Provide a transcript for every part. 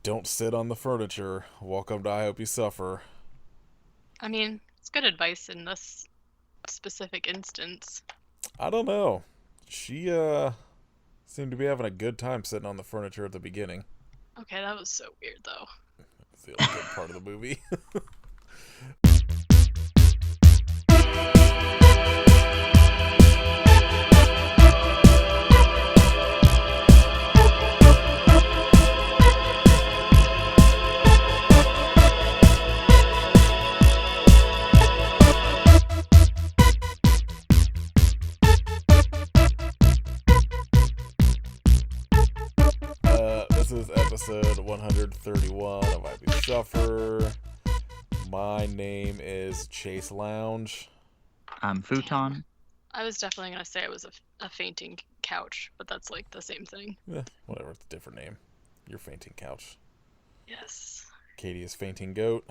Don't sit on the furniture. Welcome to I Hope You Suffer. I mean, it's good advice in this specific instance. I don't know. She seemed to be having a good time sitting on the furniture at the beginning. Okay, that was so weird though. It's the only good part of the movie. This is episode 131 of I Hope You Suffer. My name is Chase Lounge. I'm Damn. Futon. I was definitely gonna say it was a fainting couch, but that's like the same thing. Whatever, it's a different name. Your fainting couch. Yes. Katie is fainting goat.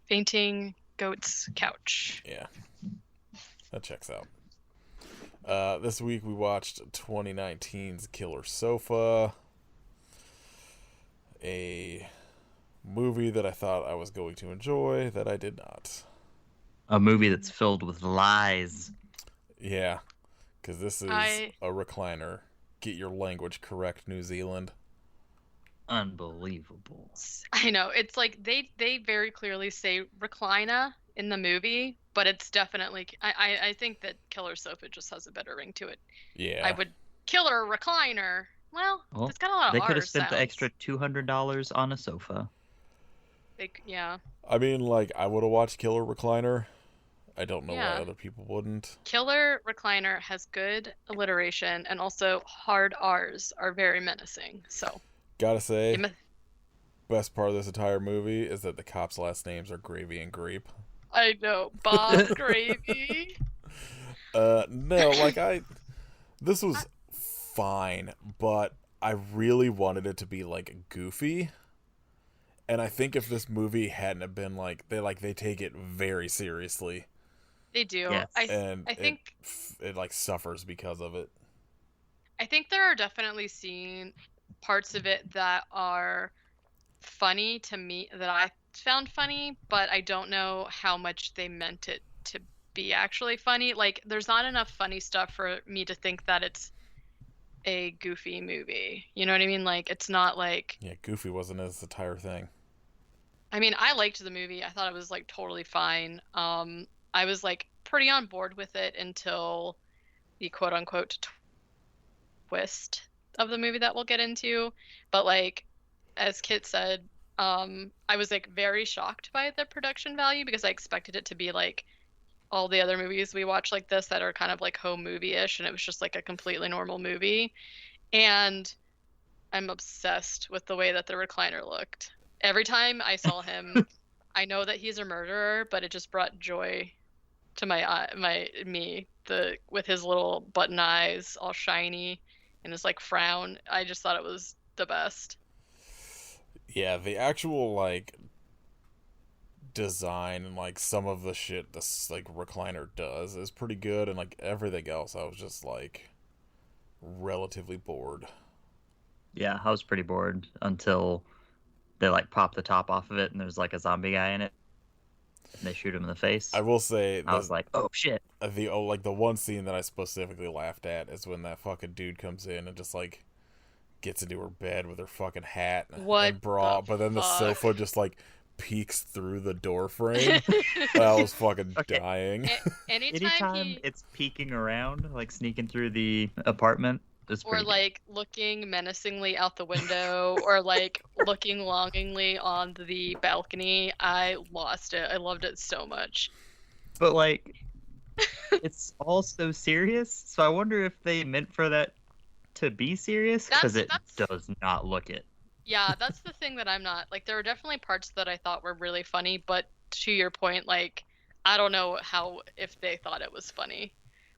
Fainting goat's couch. Yeah, that checks out. This week we watched 2019's Killer Sofa, a movie that I thought I was going to enjoy that I did not. A movie that's filled with lies. Yeah, because this is I- a recliner. Get your language correct, New Zealand. Unbelievable. I know it's like they very clearly say recliner in the movie, but it's definitely I think that Killer Sofa just has a better ring to it. Yeah. I would killer recliner. Well, Well, it's got a lot of they could R have spent the sounds. extra $200 on a sofa. Yeah. I mean, like, I would have watched Killer Recliner. I don't know Yeah. why other people wouldn't. Killer recliner has good alliteration, and also hard R's are very menacing. So, Gotta say, you mi- best part of this entire movie is that the cops' last names are Gravy and Grape. I know Bob Gravy. No, this was fine, but I really wanted it to be, like, goofy. And I think if this movie hadn't have been, they take it very seriously. They do. Yes. And I think it suffers because of it. I think there are definitely parts of it that are funny to me that I found funny, but I don't know how much they meant it to be actually funny. Like, there's not enough funny stuff for me to think that it's a goofy movie. You know what I mean? Like, it's not like, Yeah, goofy wasn't his entire thing. I mean, I liked the movie. I thought it was like totally fine. I was like pretty on board with it until the quote unquote twist of the movie that we'll get into. But like, as Kit said, I was like very shocked by the production value because I expected it to be like all the other movies we watch like this that are kind of like home movie-ish, and it was just like a completely normal movie. And I'm obsessed with the way that the recliner looked. Every time I saw him, I know that he's a murderer, but it just brought joy to with his little button eyes all shiny and his like frown. I just thought it was the best. Yeah, the actual, design and, some of the shit this, recliner does is pretty good, and, everything else I was just, relatively bored. Yeah, I was pretty bored until they pop the top off of it and there's a zombie guy in it. And they shoot him in the face. I will say... I was like, oh shit. The one scene that I specifically laughed at is when that fucking dude comes in and just, gets into her bed with her fucking hat and bra, but then the sofa just, peeks through the door frame. I was fucking dying. Anytime it's peeking around, sneaking through the apartment, it's or pretty good. looking menacingly out the window, or looking longingly on the balcony, I lost it. I loved it so much. But it's all so serious, so I wonder if they meant for that to be serious, because it does not look it. Yeah, that's the thing that I'm not like. There were definitely parts that I thought were really funny, but to your point, I don't know if they thought it was funny.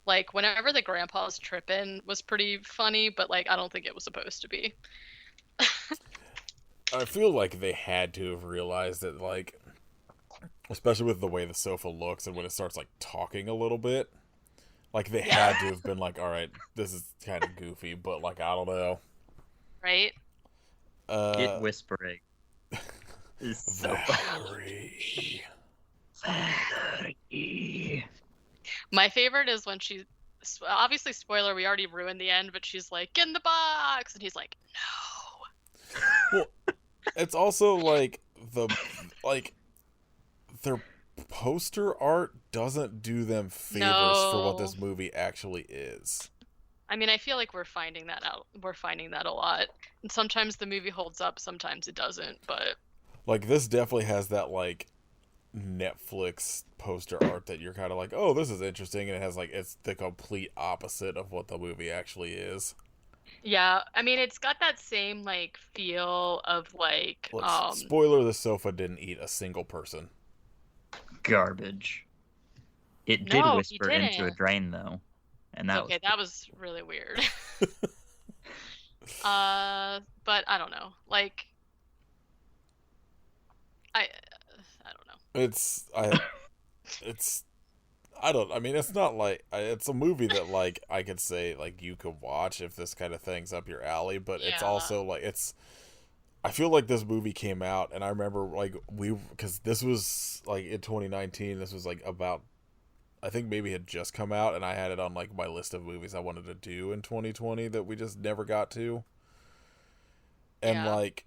Like, whenever the grandpa's tripping was pretty funny, but I don't think it was supposed to be. I feel like they had to have realized that, especially with the way the sofa looks and when it starts, talking a little bit, they had to have been all right, this is kind of goofy, but, I don't know. right? It whispering is so Valerie. Valerie. My favorite is when she, obviously spoiler, we already ruined the end, but she's like, "Get in the box," and he's like, "No." Well, it's also like their poster art doesn't do them favors for what this movie actually is. I mean, I feel like we're finding that out. We're finding that a lot. And sometimes the movie holds up, sometimes it doesn't, but like this definitely has that like Netflix poster art that you're kind of like, "Oh, this is interesting," and it has like it's the complete opposite of what the movie actually is. Yeah, I mean, it's got that same like feel of like Look, spoiler, the sofa didn't eat a single person. Garbage. It did whisper into a drain though. And that okay, that was really weird. But I don't know. Like I don't know. I mean, it's not like it's a movie that like I could say like you could watch if this kind of thing's up your alley, but it's also like I feel like this movie came out and I remember like because this was like in 2019, this was like about I think maybe had just come out and I had it on like my list of movies I wanted to do in 2020 that we just never got to. And like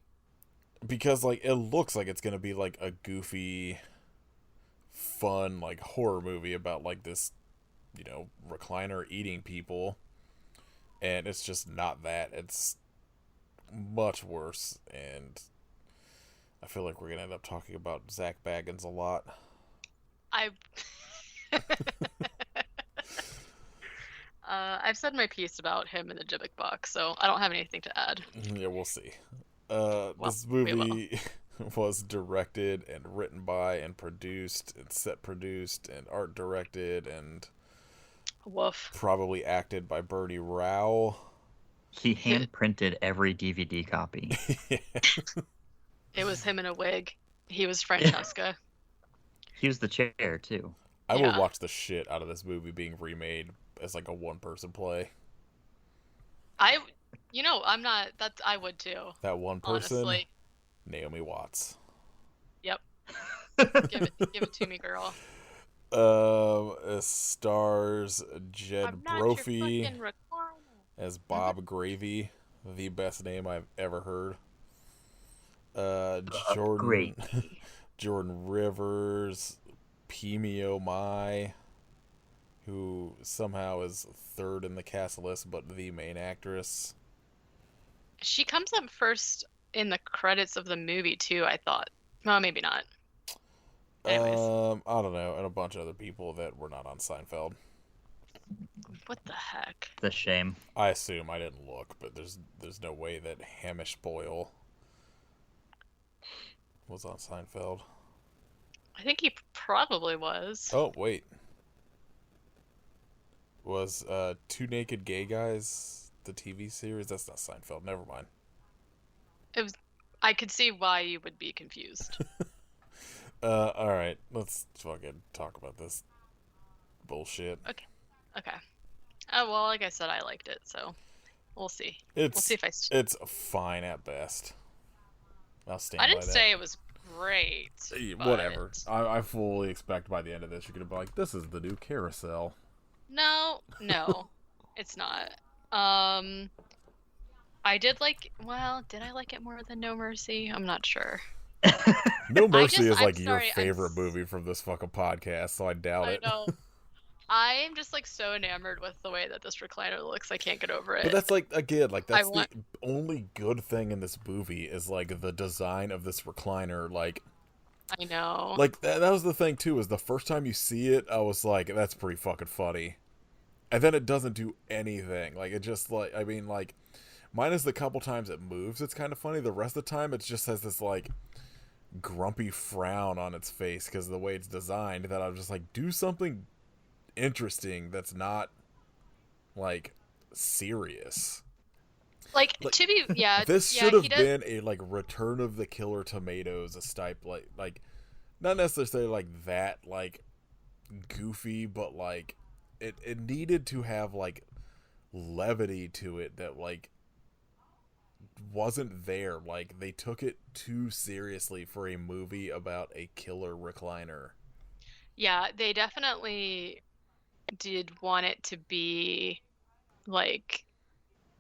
because like it looks like it's going to be like a goofy fun like horror movie about like this, you know, recliner eating people, and it's just not that. It's much worse, and I feel like we're gonna end up talking about Zach Baggins a lot. I've said my piece about him in the Dybbuk box, so I don't have anything to add. Yeah, we'll see. This movie was directed and written by and produced and set produced and art directed and probably acted by Bernie Rao. He hand printed every DVD copy. It was him in a wig. He was Francesca. He was the chair too. I would watch the shit out of this movie being remade as like a one-person play. I'm not. I would too. That one person, honestly. Naomi Watts. Yep. give it to me, girl. Stars Jed Brophy as Bob Gravy, the best name I've ever heard. Jordan Rivers, Pimeo Mai, who somehow is third in the cast list, but the main actress. She comes up first in the credits of the movie too, I thought. Well, maybe not. Anyways. I don't know, and a bunch of other people that were not on Seinfeld. What the heck? The shame. I assume I didn't look, but there's no way that Hamish Boyle was on Seinfeld. I think he probably was. Oh, wait. Was Two Naked Gay Guys the TV series? That's not Seinfeld. Never mind. It was. I could see why you would be confused. Alright. Let's fucking talk about this bullshit. Okay. Oh, well, like I said, I liked it, so we'll see. We'll see if it's fine at best. I'll stand by that. I didn't say it was great. Whatever. I fully expect by the end of this you're going to be like, this is the new Carousel. No, it's not. I did like, did I like it more than No Mercy? I'm not sure. No Mercy is like your favorite movie from this fucking podcast, so I doubt it. I know. I'm just like so enamored with the way that this recliner looks. I can't get over it. But that's like, again, like that's the only good thing in this movie is like the design of this recliner. Like, I know. Like that was the thing too, is the first time you see it, I was like, that's pretty fucking funny. And then it doesn't do anything. Like, it just like, I mean, like, minus the couple times it moves, it's kind of funny. The rest of the time, it just has this like grumpy frown on its face because of the way it's designed, that I'm just like, do something interesting that's not like serious. Like to be, this should have been a like Return of the Killer Tomatoes, a type like not necessarily like that like goofy, but like it needed to have like levity to it that like wasn't there. Like, they took it too seriously for a movie about a killer recliner. Yeah, they definitely did want it to be, like,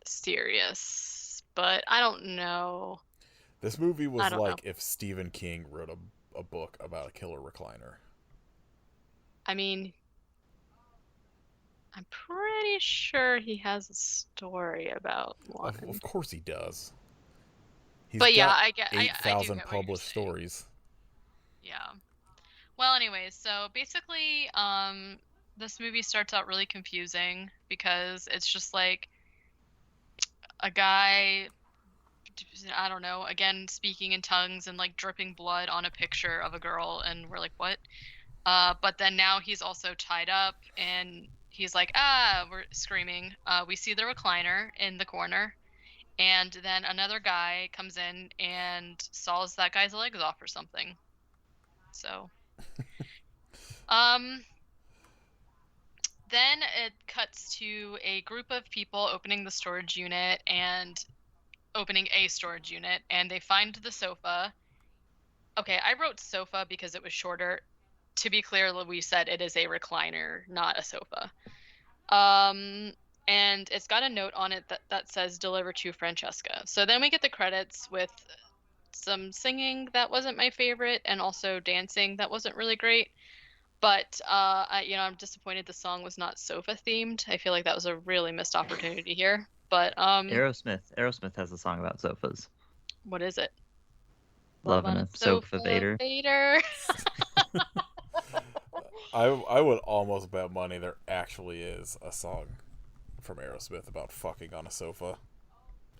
serious, but I don't know. This movie was like if Stephen King wrote a book about a killer recliner. I mean, I'm pretty sure he has a story about one. Of course he does. He's but yeah, got I get 8,000 published stories. Yeah. Well, anyways, so basically, this movie starts out really confusing because it's just like a guy, I don't know, again speaking in tongues and like dripping blood on a picture of a girl, and we're like, what? But then now he's also tied up, and he's like, we're screaming. We see the recliner in the corner, and then another guy comes in and saws that guy's legs off or something. So, then it cuts to a group of people opening the storage unit and opening a storage unit, and they find the sofa. Okay, I wrote sofa because it was shorter. To be clear, we said it is a recliner, not a sofa. And it's got a note on it that says deliver to Francesca. So then we get the credits with some singing that wasn't my favorite, and also dancing that wasn't really great. But I'm disappointed the song was not sofa themed. I feel like that was a really missed opportunity here. But Aerosmith has a song about sofas. What is it? Love on a sofa Vader. I would almost bet money there actually is a song from Aerosmith about fucking on a sofa.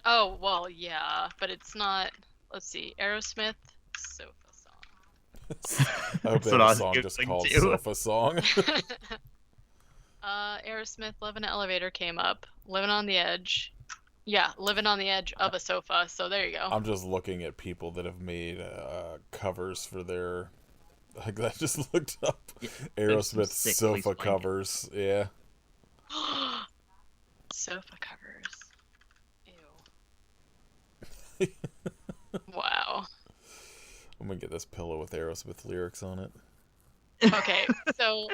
Oh, well, yeah, but it's not. Let's see, Aerosmith sofa song. I hope that a song just called Sofa Song. Aerosmith, Living in an Elevator came up. Living on the Edge. Yeah, living on the edge of a sofa, so there you go. I'm just looking at people that have made covers for their... Like, I just looked up Aerosmith sofa covers. Yeah. Sofa covers. Ew. Wow. I'm gonna get this pillow with Aerosmith lyrics on it. Okay, so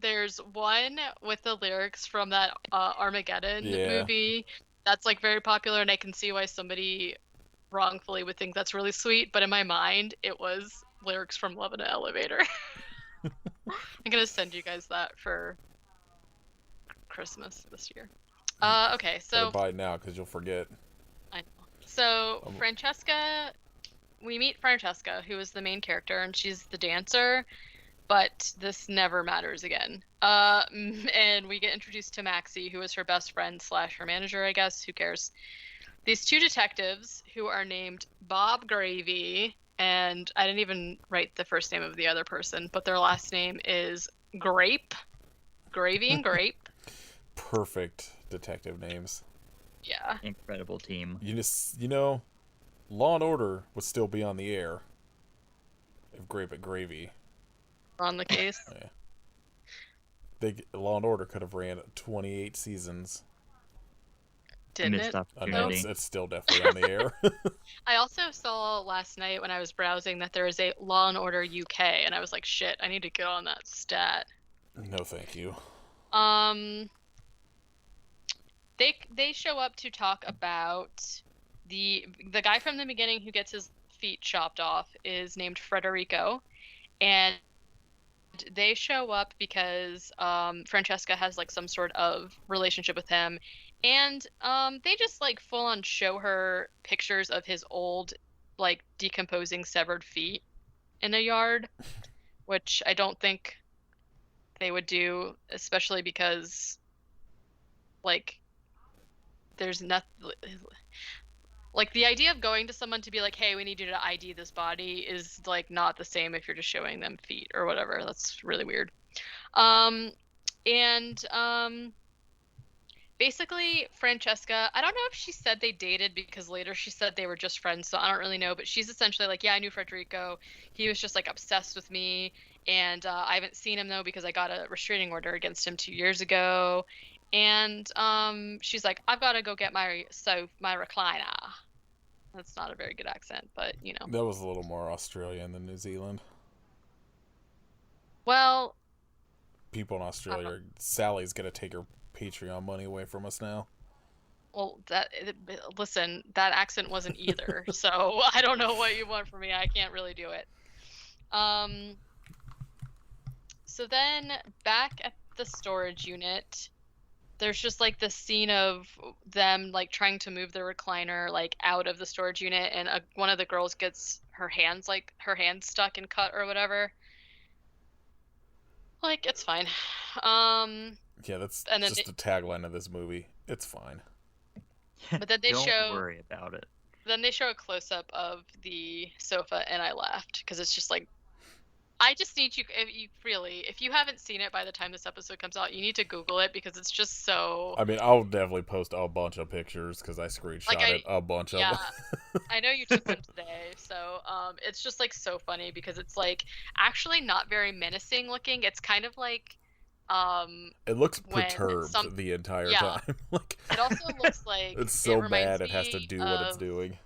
there's one with the lyrics from that Armageddon movie that's like very popular, and I can see why somebody wrongfully would think that's really sweet, but in my mind it was lyrics from Love in an Elevator. I'm gonna send you guys that for Christmas this year. Okay, so buy it now because you'll forget. I know. So Francesca, we meet Francesca, who is the main character, and she's the dancer, but this never matters again. And we get introduced to Maxie, who is her best friend / her manager, I guess. Who cares? These two detectives who are named Bob Gravy, and I didn't even write the first name of the other person, but their last name is Grape. Gravy and Grape. Perfect detective names. Yeah. Incredible team. Law and Order would still be on the air if Grape and Gravy on the case. Yeah. Law and Order could have ran 28 seasons. Didn't it? I know it's still definitely on the air. I also saw last night when I was browsing that there is a Law and Order UK, and I was like, shit, I need to get on that stat. No, thank you. They show up to talk about the guy from the beginning who gets his feet chopped off is named Federico, and they show up because Francesca has like some sort of relationship with him, and they just like full on show her pictures of his old like decomposing severed feet in a yard, which I don't think they would do, especially because like there's nothing like the idea of going to someone to be like, hey, we need you to ID this body is like not the same if you're just showing them feet or whatever. That's really weird. Basically Francesca, I don't know if she said they dated because later she said they were just friends, so I don't really know, but she's essentially like, yeah, I knew Federico. He was just like obsessed with me, and I haven't seen him though because I got a restraining order against him 2 years ago. And she's like, I've got to go get my recliner. That's not a very good accent, but, you know. That was a little more Australian than New Zealand. Well... People in Australia, Sally's going to take her Patreon money away from us now. Well, listen, that accent wasn't either, so I don't know what you want from me. I can't really do it. So then, back at the storage unit, there's just, like, the scene of them, like, trying to move the recliner, like, out of the storage unit, and one of the girls gets her hands stuck and cut or whatever. Like, it's fine. Yeah, that's just the tagline of this movie. It's fine. But then Don't worry about it. Then they show a close-up of the sofa, and I laughed, because it's just like, I just need you, if you haven't seen it by the time this episode comes out, you need to Google it, because it's just so... I mean, I'll definitely post a bunch of pictures, because I screenshotted a bunch of them. I know you took them today, so it's just, like, so funny, because it's, like, actually not very menacing looking. It's kind of like... it looks perturbed the entire time. Like, it also looks like... It's so bad it has to do what it's doing.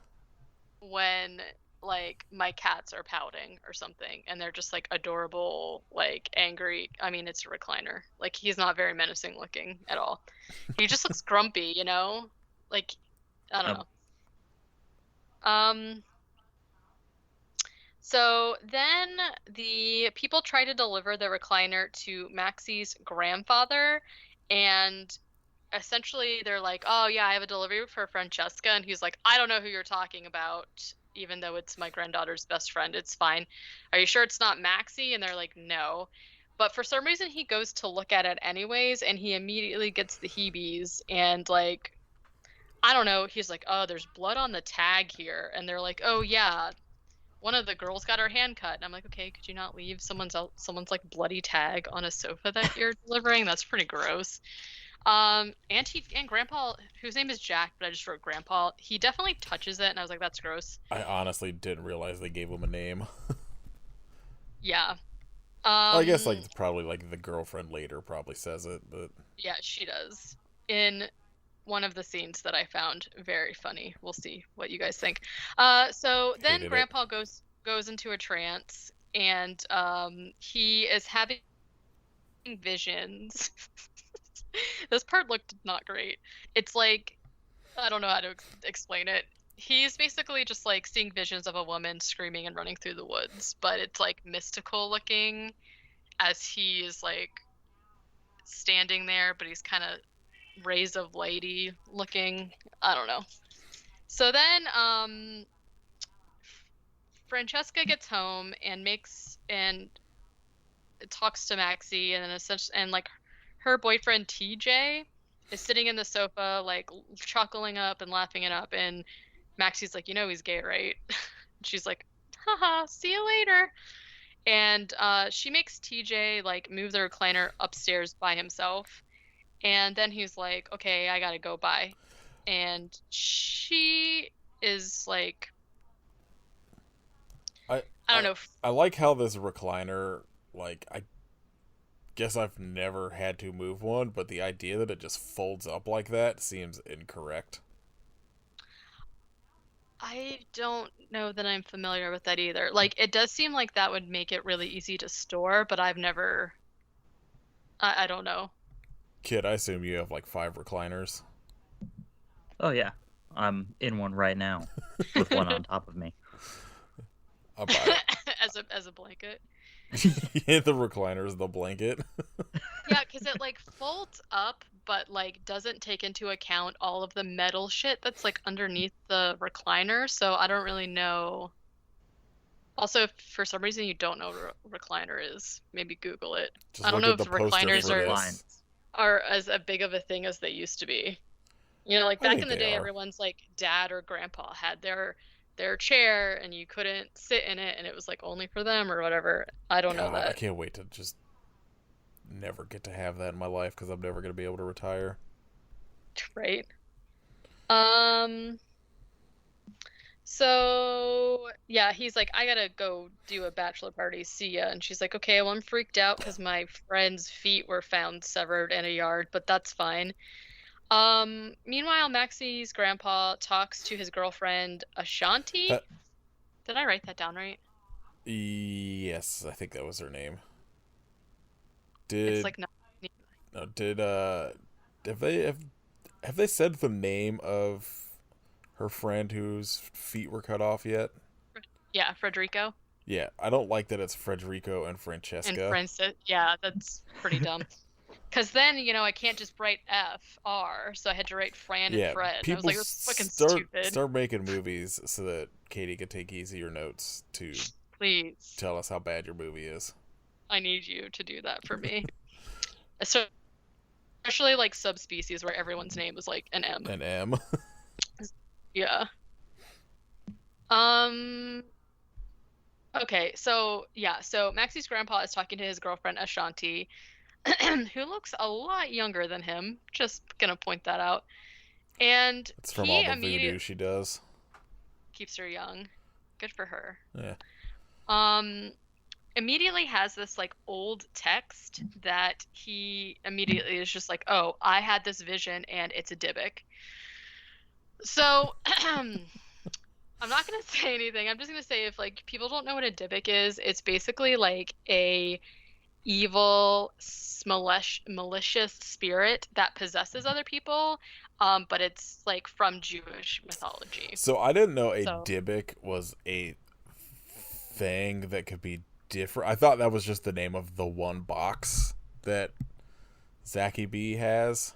When... like, my cats are pouting or something, and they're just, like, adorable, like, angry. I mean, it's a recliner. Like, he's not very menacing looking at all. He just looks grumpy, you know? Like, I don't know. So then the people try to deliver the recliner to Maxie's grandfather, and essentially they're like, oh yeah, I have a delivery for Francesca, and he's like, I don't know who you're talking about, even though it's my granddaughter's best friend. It's fine. Are you sure it's not Maxie? And they're like, no. But for some reason he goes to look at it anyways, and he immediately gets the heebies, and, like, I don't know, he's like, oh, there's blood on the tag here. And they're like, oh yeah, one of the girls got her hand cut. And I'm like, okay, could you not leave someone's like bloody tag on a sofa that you're delivering? That's pretty gross. And Grandpa, whose name is Jack, but I just wrote Grandpa, he definitely touches it, and I was like, that's gross. I honestly didn't realize they gave him a name. Yeah. I guess, like, probably, like, the girlfriend later probably says it, but... Yeah, she does. In one of the scenes that I found very funny. We'll see what you guys think. So then Grandpa goes into a trance, and he is having visions. This part looked not great. It's like, I don't know how to explain it. He's basically just, like, seeing visions of a woman screaming and running through the woods, but it's, like, mystical looking as he is, like, standing there, but he's kind of rays of lighty looking. I don't know. So then Francesca gets home and talks to Maxie, and then like her boyfriend TJ is sitting in the sofa, like, chuckling up and laughing it up, and Maxie's like, you know he's gay, right? She's like, haha, see you later. And she makes TJ, like, move the recliner upstairs by himself, and then he's like, okay, I gotta go, bye. And she is like, I don't know. I like how this recliner, like, I guess I've never had to move one, but the idea that it just folds up like that seems incorrect. I don't know that I'm familiar with that either. Like, it does seem like that would make it really easy to store, but I've never... I don't know. Kid, I assume you have, like, 5 recliners. Oh, yeah. I'm in one right now, with one on top of me. I'll buy it. as a blanket. Yeah, the recliner is the blanket. Yeah, because it, like, folds up, but, like, doesn't take into account all of the metal shit that's, like, underneath the recliner, so I don't really know. Also, if for some reason you don't know what a recliner is, maybe Google it. I don't know if recliners are as big of a thing as they used to be. You know, like, back in the day, everyone's, like, dad or grandpa had their chair, and you couldn't sit in it, and it was, like, only for them or whatever. I don't know that. I can't wait to just never get to have that in my life, because I'm never going to be able to retire. Right. So, yeah, he's like, I gotta go do a bachelor party, see ya. And she's like, okay, well, I'm freaked out because my friend's feet were found severed in a yard, but that's fine. Meanwhile, Maxie's grandpa talks to his girlfriend Ashanti. Did I write that down right? Yes, I think that was her name. It's like have they said the name of her friend whose feet were cut off yet? Yeah, Frederico. Yeah, I don't like that it's Frederico and Francesca. Yeah, that's pretty dumb. Because then, I can't just write F-R, so I had to write Fran and Fred. People I was like, that's fucking stupid. Start making movies so that Katie can take easier notes to please tell us how bad your movie is. I need you to do that for me. Especially like subspecies where everyone's name is like an M. An M. Yeah. Okay, so Maxie's grandpa is talking to his girlfriend Ashanti, who looks a lot younger than him. Just gonna point that out. And it's from all the voodoo she does. Keeps her young. Good for her. Yeah. Immediately has this like old text that he immediately is just like, oh, I had this vision and it's a Dybbuk. So I'm not gonna say anything. I'm just gonna say if like people don't know what a Dybbuk is, it's basically like a evil, malicious spirit that possesses other people, but it's like from Jewish mythology. So I didn't know a Dybbuk was a thing that could be different. I thought that was just the name of the one box that Zachy B has.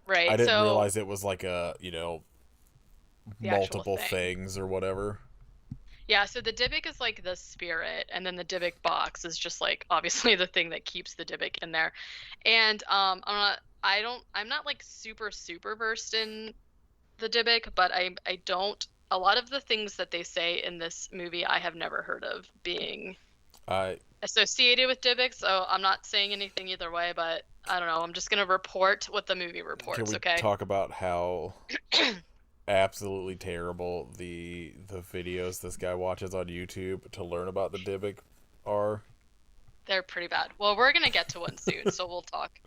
Right. I didn't realize it was like a, multiple things or whatever. Yeah, so the Dybbuk is like the spirit, and then the Dybbuk box is just like obviously the thing that keeps the Dybbuk in there. And I'm not like super versed in the Dybbuk, but I don't. A lot of the things that they say in this movie I have never heard of being associated with Dybbuk, so I'm not saying anything either way, but I don't know. I'm just gonna report what the movie reports. Can we talk about how absolutely terrible the videos this guy watches on YouTube to learn about the Dybbuk are? They're pretty bad. Well, we're gonna get to one soon, so we'll talk.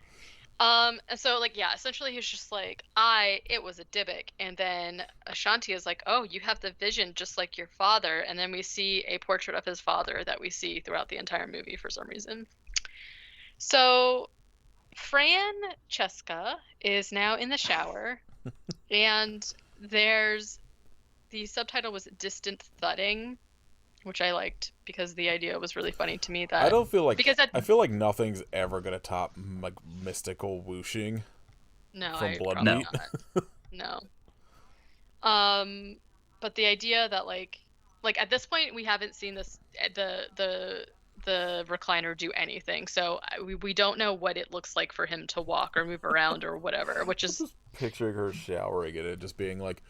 And so essentially he's just like, it was a Dybbuk, and then Ashanti is like, oh, you have the vision just like your father, and then we see a portrait of his father that we see throughout the entire movie for some reason. So Francesca is now in the shower, and there's the subtitle was distant thudding, which I liked because the idea was really funny to me. That I don't feel like I feel like nothing's ever gonna top like mystical whooshing. No, from Blood Meat. No. But the idea that like at this point we haven't seen this the recliner do anything, so we don't know what it looks like for him to walk or move around or whatever. Which is just picturing her showering and it just being like.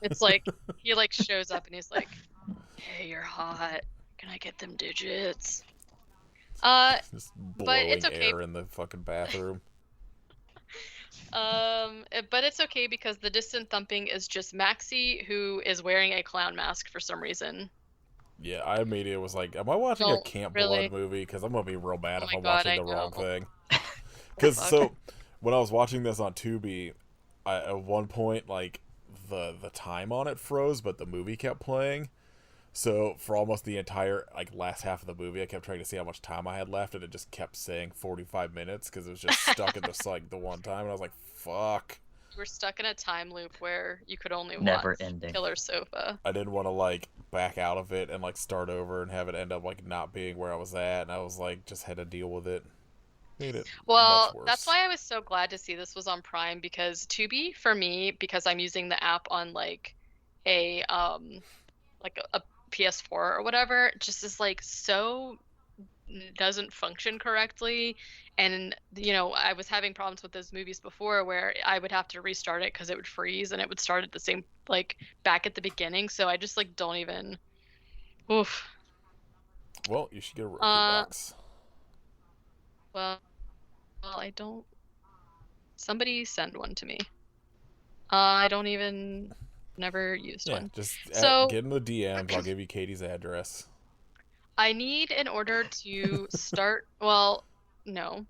It's like he like shows up and he's like, "Hey, you're hot. Can I get them digits?" Just blowing but it's okay. Air in the fucking bathroom. But it's okay because the distant thumping is just Maxie, who is wearing a clown mask for some reason. Yeah, I immediately was like, "Am I watching a Camp Blood movie?" Because I'm gonna be real mad if I'm watching the wrong thing. Because so when I was watching this on Tubi, at one point like. The time on it froze, but the movie kept playing. So for almost the entire last half of the movie, I kept trying to see how much time I had left, and it just kept saying 45 minutes because it was just stuck in this the one time, and I was like, "Fuck." You were stuck in a time loop where you could only watch Killer Sofa. I didn't want to back out of it and start over and have it end up not being where I was at, and I was just had to deal with it. Well, that's why I was so glad to see this was on Prime, because Tubi for me, because I'm using the app on a PS4 or whatever, just is so doesn't function correctly. And I was having problems with those movies before where I would have to restart it because it would freeze and it would start at the same back at the beginning. So I just don't even. Oof. Well, you should get a rookie box. Well, I don't. Somebody send one to me. I don't even. Never used one. Just get in the DMs. I'll give you Katie's address. I need, in order to start. Well, no.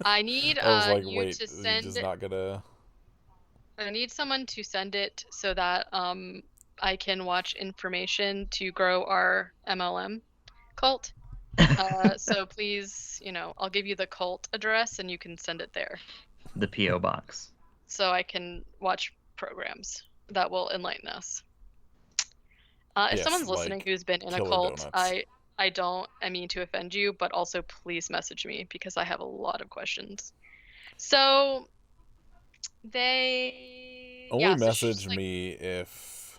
I need I was like, you wait, to is he send. just not gonna? I need someone to send it so that I can watch information to grow our MLM cult. So please, I'll give you the cult address and you can send it there. The P.O. box. So I can watch programs that will enlighten us. If Yes, someone's listening like who's been in a Killer cult, Donuts. I mean to offend you, but also please message me because I have a lot of questions. So Only so she's message like, me if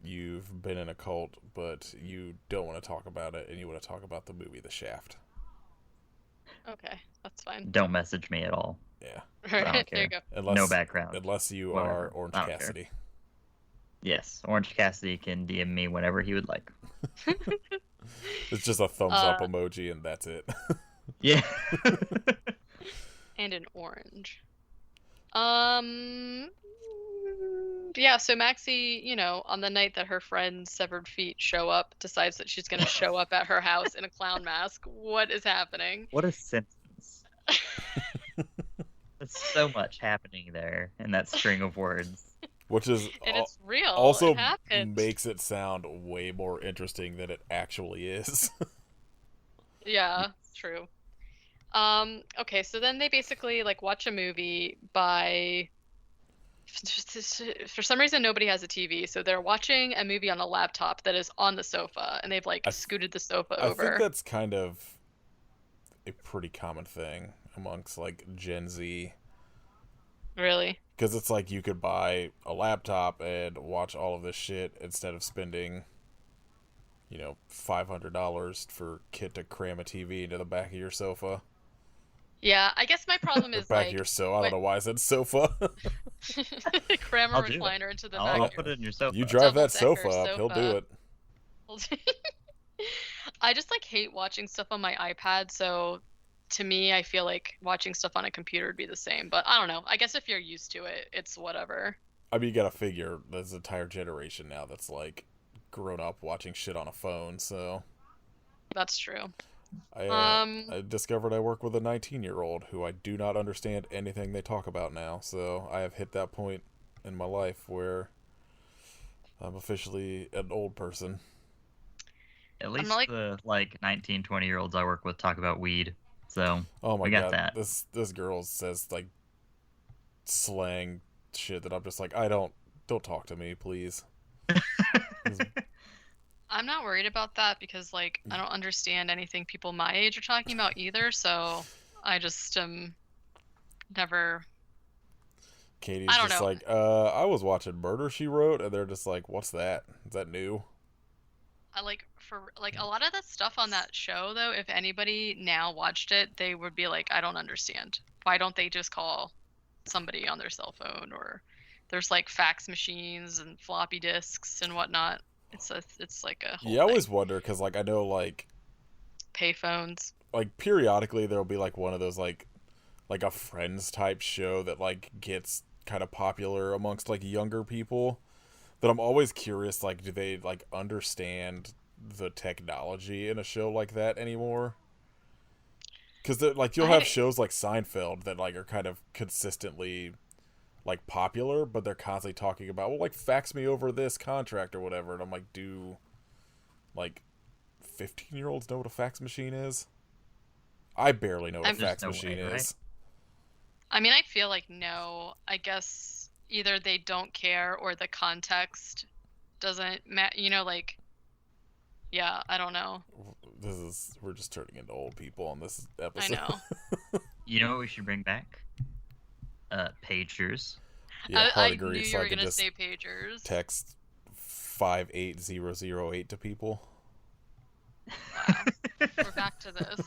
you've been in a cult, but you don't want to talk about it, and you want to talk about the movie The Shaft. okay, that's fine. Don't message me at all. Yeah. I don't care. There you go. No background. Unless you Whatever. are Orange Cassidy. Care. Yes, Orange Cassidy can DM me whenever he would like. It's just a thumbs up emoji, and that's it. Yeah. And an orange. Yeah, so Maxie, on the night that her friend's severed feet show up, decides that she's going to show up at her house in a clown mask. What is happening? What a sentence. There's so much happening there in that string of words. Which is and it's real. Also it makes it sound way more interesting than it actually is. Yeah, true. Okay, so then they basically watch a movie by. For some reason, nobody has a TV, so they're watching a movie on a laptop that is on the sofa, and they've scooted the sofa over. I think that's kind of a pretty common thing amongst Gen Z. Really? Because it's you could buy a laptop and watch all of this shit instead of spending, $500 for Kit to cram a TV into the back of your sofa. Yeah, I guess my problem is back of your sofa. I don't know why I said sofa. Cram a recliner into the back. I'll put it in your sofa. You drive that sofa up, he'll do it. I just hate watching stuff on my iPad, so to me, I feel like watching stuff on a computer would be the same. But I don't know. I guess if you're used to it, it's whatever. I mean, you gotta figure there's an entire generation now that's grown up watching shit on a phone, so. That's true. I discovered I work with a 19-year-old who I do not understand anything they talk about now, so I have hit that point in my life where I'm officially an old person. At least the 19, 20-year-olds I work with talk about weed, so oh my we got God. that. This girl says slang shit that I'm just don't talk to me, please. I'm not worried about that because I don't understand anything people my age are talking about either, so I just never. Katie's just I was watching Murder, She Wrote, and they're just what's that? Is that new? I for a lot of the stuff on that show though, if anybody now watched it, they would be I don't understand. Why don't they just call somebody on their cell phone? Or there's fax machines and floppy disks and whatnot. It's a whole I always wonder because I know payphones. Periodically there'll be one of those a Friends type show that gets kind of popular amongst younger people. That I'm always curious do they understand the technology in a show like that anymore? Because you'll have shows like Seinfeld that are kind of consistently popular, but they're constantly talking about fax me over this contract or whatever, and I'm do 15-year-olds know what a fax machine is? I barely know what a fax machine is. Right? I mean, I feel no. I guess either they don't care or the context doesn't matter. Yeah, I don't know. We're just turning into old people on this episode. I know. You know what we should bring back? Pagers. Yeah, I knew you were gonna say pagers. Text 58008 to people. Wow. We're back to this.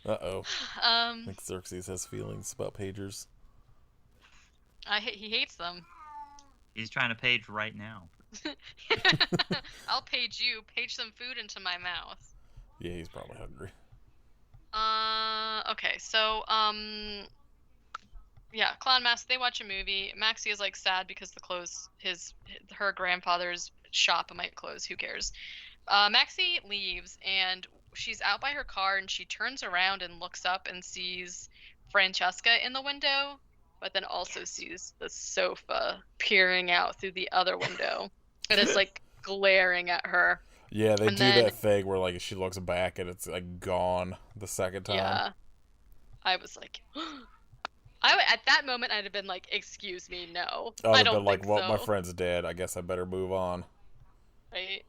Uh-oh. I think Xerxes has feelings about pagers. He hates them. He's trying to page right now. I'll page you. Page some food into my mouth. Yeah, he's probably hungry. Okay, so, yeah, Clown Mask, they watch a movie. Maxie is, sad because her grandfather's shop might close. Who cares? Maxie leaves, and she's out by her car and she turns around and looks up and sees Francesca in the window, but then also sees the sofa peering out through the other window. And it's like glaring at her. Yeah, they do that thing where like she looks back and it's like gone the second time. Yeah. I was like, at that moment I'd have been like, excuse me, no. I would have been like, well, my friend's dead. I guess I better move on. Right.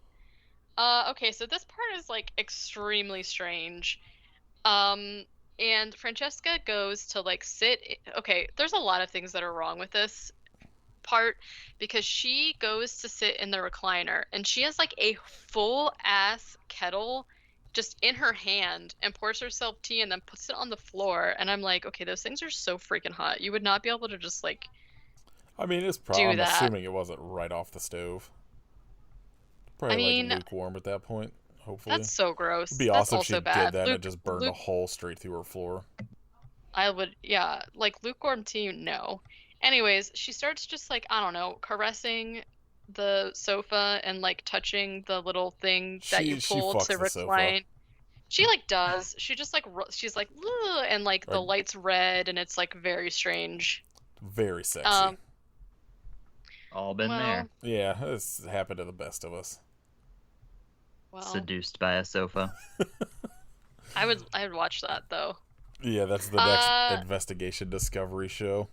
Okay, so this part is like extremely strange. And Francesca goes to like sit. Okay, there's a lot of things that are wrong with this part because she goes to sit in the recliner and she has like a full ass kettle just in her hand and pours herself tea and then puts it on the floor. And I'm like, okay, those things are so freaking hot. You would not be able to just like. I mean, it's probably. I'm assuming it wasn't right off the stove. Probably like lukewarm at that point. Hopefully. That's so gross. It'd be awesome if she did that and it just burned a hole straight through her floor. I would, yeah, like lukewarm tea, no. Anyways, she starts just like, I don't know, caressing the sofa and like touching the little thing that you pull to recline. She like does. She just like, she's like, ugh, and like the light's red and it's like very strange. Very sexy. All been there. Yeah, this happened to the best of us. Well, seduced by a sofa. I would watch that though. Yeah, that's the next investigation discovery show.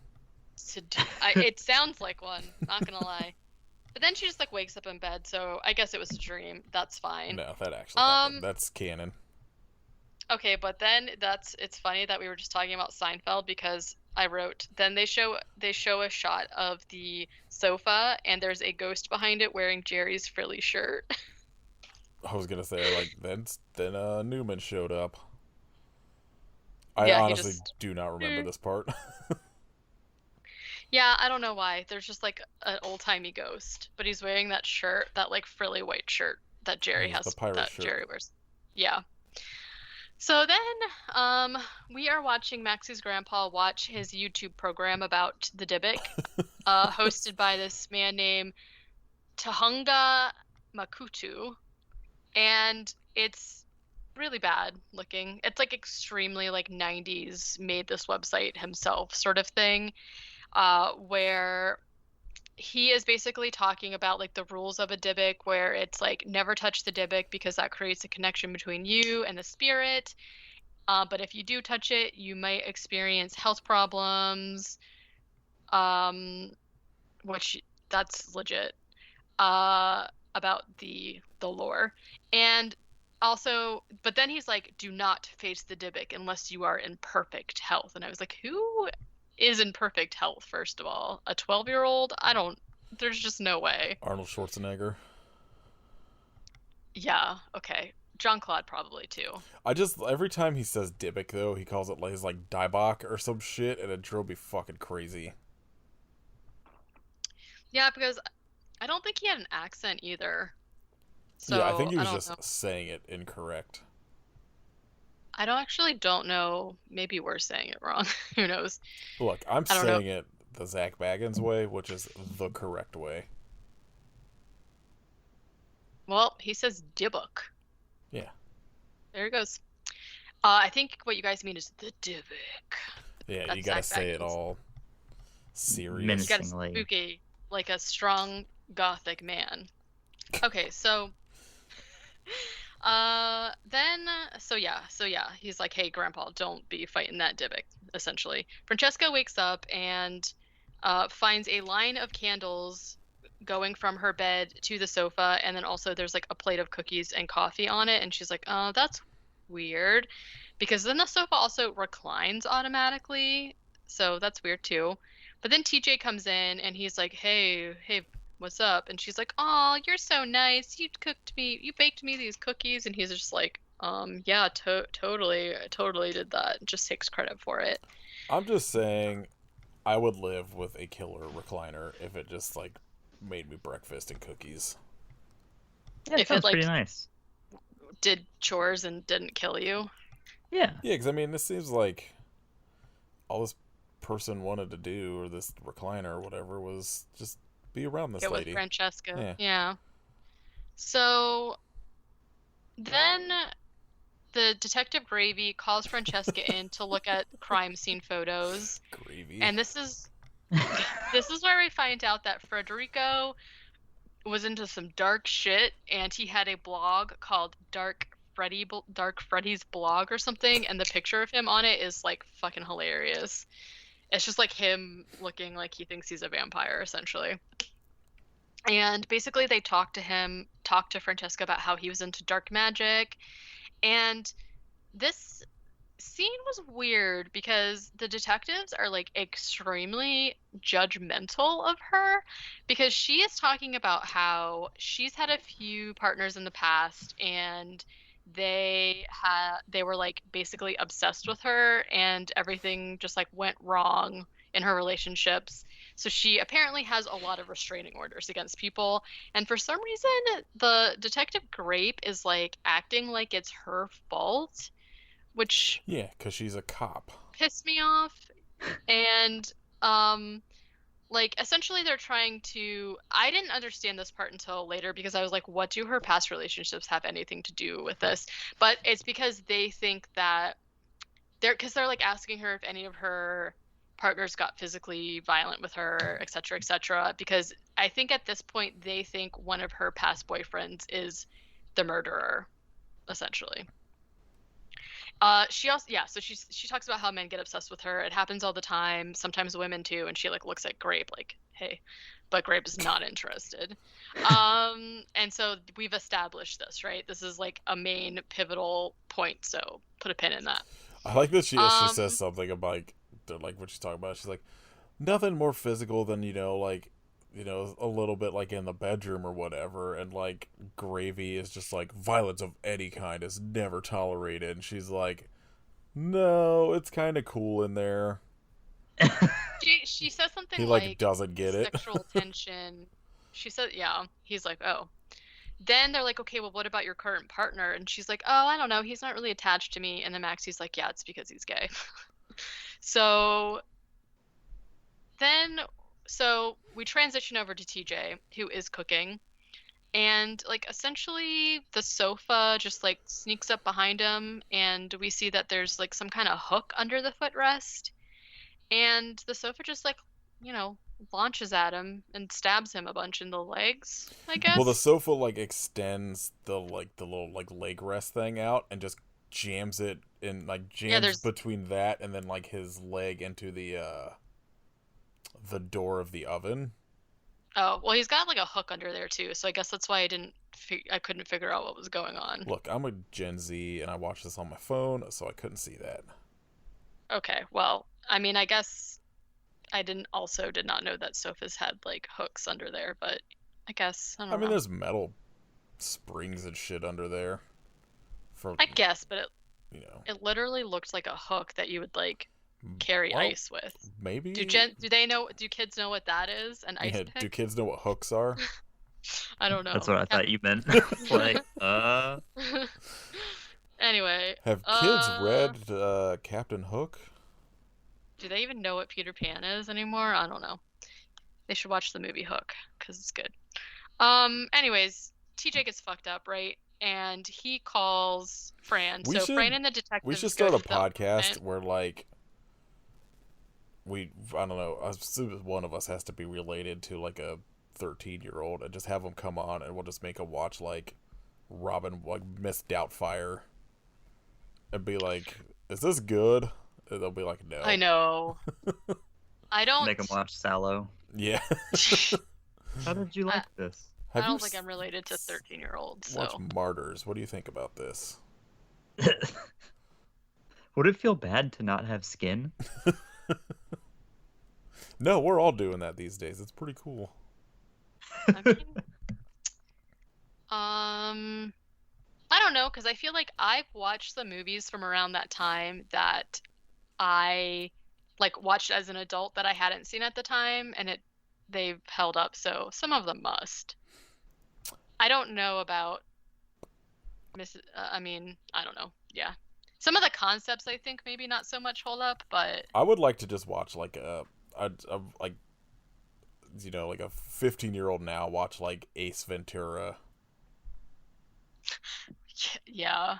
It sounds like one, not gonna lie. But then she just like wakes up in bed, so I guess it was a dream. That's fine. No, that actually happened. That's canon. Okay, but then it's funny that we were just talking about Seinfeld because I wrote then they show a shot of the sofa and there's a ghost behind it wearing Jerry's frilly shirt. I was gonna say like then Newman showed up. I honestly do not remember this part. Yeah, I don't know why. There's just like an old-timey ghost, but he's wearing that shirt, that like frilly white shirt that Jerry has. The pirate shirt. Jerry wears. Yeah. So then, we are watching Maxie's grandpa watch his YouTube program about the Dybbuk, hosted by this man named Tahunga Makutu, and it's really bad looking. It's like extremely like 90s made this website himself sort of thing. Where he is basically talking about like the rules of a Dybbuk, where it's like never touch the Dybbuk because that creates a connection between you and the spirit. But if you do touch it, you might experience health problems. Which that's legit. About the lore. And also, but then he's like, do not face the Dybbuk unless you are in perfect health. And I was like, who is in perfect health, first of all? A 12-year-old? There's just no way. Arnold Schwarzenegger. Yeah, okay. Jean-Claude probably, too. Every time he says Dybbuk, though, he calls it like his like Dybok or some shit, and it drove me fucking crazy. Yeah, because I don't think he had an accent either. So, yeah, I think he was just saying it incorrect. I don't know. Maybe we're saying it wrong. Who knows? Look, I'm saying it the Zach Baggins way, which is the correct way. Well, he says Dybbuk. Yeah. There it goes. I think what you guys mean is the Dybbuk. Yeah, you gotta say it all serious. You gotta spooky, like a strong gothic man. Okay, so... So yeah, he's like, hey, Grandpa, don't be fighting that Dybbuk, essentially. Francesca wakes up and finds a line of candles going from her bed to the sofa, and then also there's like a plate of cookies and coffee on it, and she's like, oh, that's weird, because then the sofa also reclines automatically, so that's weird too. But then TJ comes in, and he's like, hey, what's up? And she's like, oh, you're so nice. You baked me these cookies. And he's just like, yeah, totally did that. Just takes credit for it. I'm just saying, I would live with a killer recliner if it just like made me breakfast and cookies. Yeah, it sounds pretty nice. Did chores and didn't kill you. Yeah. Yeah, because I mean, this seems like all this person wanted to do, or this recliner or whatever, was just be around this lady. With Francesca. Yeah. So then the Detective Gravy calls Francesca in to look at crime scene photos. Gravy. And this is where we find out that Federico was into some dark shit, and he had a blog called Dark Freddy's blog or something, and the picture of him on it is like fucking hilarious. It's just like him looking like he thinks he's a vampire, essentially. And basically they talked to Francesca about how he was into dark magic. And this scene was weird because the detectives are like extremely judgmental of her, because she is talking about how she's had a few partners in the past and they were like basically obsessed with her, and everything just like went wrong in her relationships. So she apparently has a lot of restraining orders against people, and for some reason the detective Grape is like acting like it's her fault, which because she's a cop, pissed me off. And like essentially they're trying to, I didn't understand this part until later, because I was like, what do her past relationships have anything to do with this? But it's because they think that they're like asking her if any of her partners got physically violent with her, etc., etc., because I think at this point they think one of her past boyfriends is the murderer, essentially. She also, so she talks about how men get obsessed with her. It happens all the time, sometimes women too, and she like looks at Grape like, hey, but Grape is not interested. And so we've established this, right? This is like a main pivotal point, so put a pin in that. I like that she says something about like what she's talking about. She's like, nothing more physical than, like, a little bit like in the bedroom or whatever, and like Gravy is just like, violence of any kind is never tolerated, and she's like, no, it's kind of cool in there. She says something he like doesn't get it. Sexual tension. She said, yeah. He's like, oh. Then they're like, okay, well, what about your current partner? And she's like, oh, I don't know, he's not really attached to me. And then Maxie's like, yeah, it's because he's gay. So we transition over to TJ, who is cooking, and like essentially the sofa just like sneaks up behind him, and we see that there's like some kind of hook under the footrest, and the sofa just like, launches at him and stabs him a bunch in the legs, I guess. Well, the sofa like extends the little like leg rest thing out and just jams it in, like jams between that and then like his leg into the door of the oven. Oh, well, he's got like a hook under there too, so I guess that's why I couldn't figure out what was going on. Look, I'm a Gen Z and I watched this on my phone, so I couldn't see that. Okay, well, I mean, I guess I did not know that sofas had like hooks under there, but I guess I don't know. There's metal springs and shit under there. I guess, but it literally looked like a hook that you would like carry ice with. Maybe. Do kids know what that is? An ice pick? Do kids know what hooks are? I don't know. That's what I thought you meant. Like, Anyway. Have kids read Captain Hook? Do they even know what Peter Pan is anymore? I don't know. They should watch the movie Hook, because it's good. Anyways, TJ gets fucked up, right? And he calls Fran. Fran and the detective. We should start a podcast where like I don't know, I assume one of us has to be related to like a 13-year-old, and just have them come on, and we'll just make them watch like Robin, like Miss Doubtfire, and be like, is this good? And they'll be like, no. I know. I don't make them watch Sallow. Yeah. How did you like this? I don't think I'm related to 13-year-olds. So. Watch Martyrs. What do you think about this? Would it feel bad to not have skin? No, we're all doing that these days. It's pretty cool. I don't know, because I feel like I've watched the movies from around that time that I like watched as an adult that I hadn't seen at the time, and they've held up, so some of them must. I don't know about I don't know. Yeah. Some of the concepts I think maybe not so much hold up, but I would like to just watch like a 15-year-old now watch like Ace Ventura. Yeah.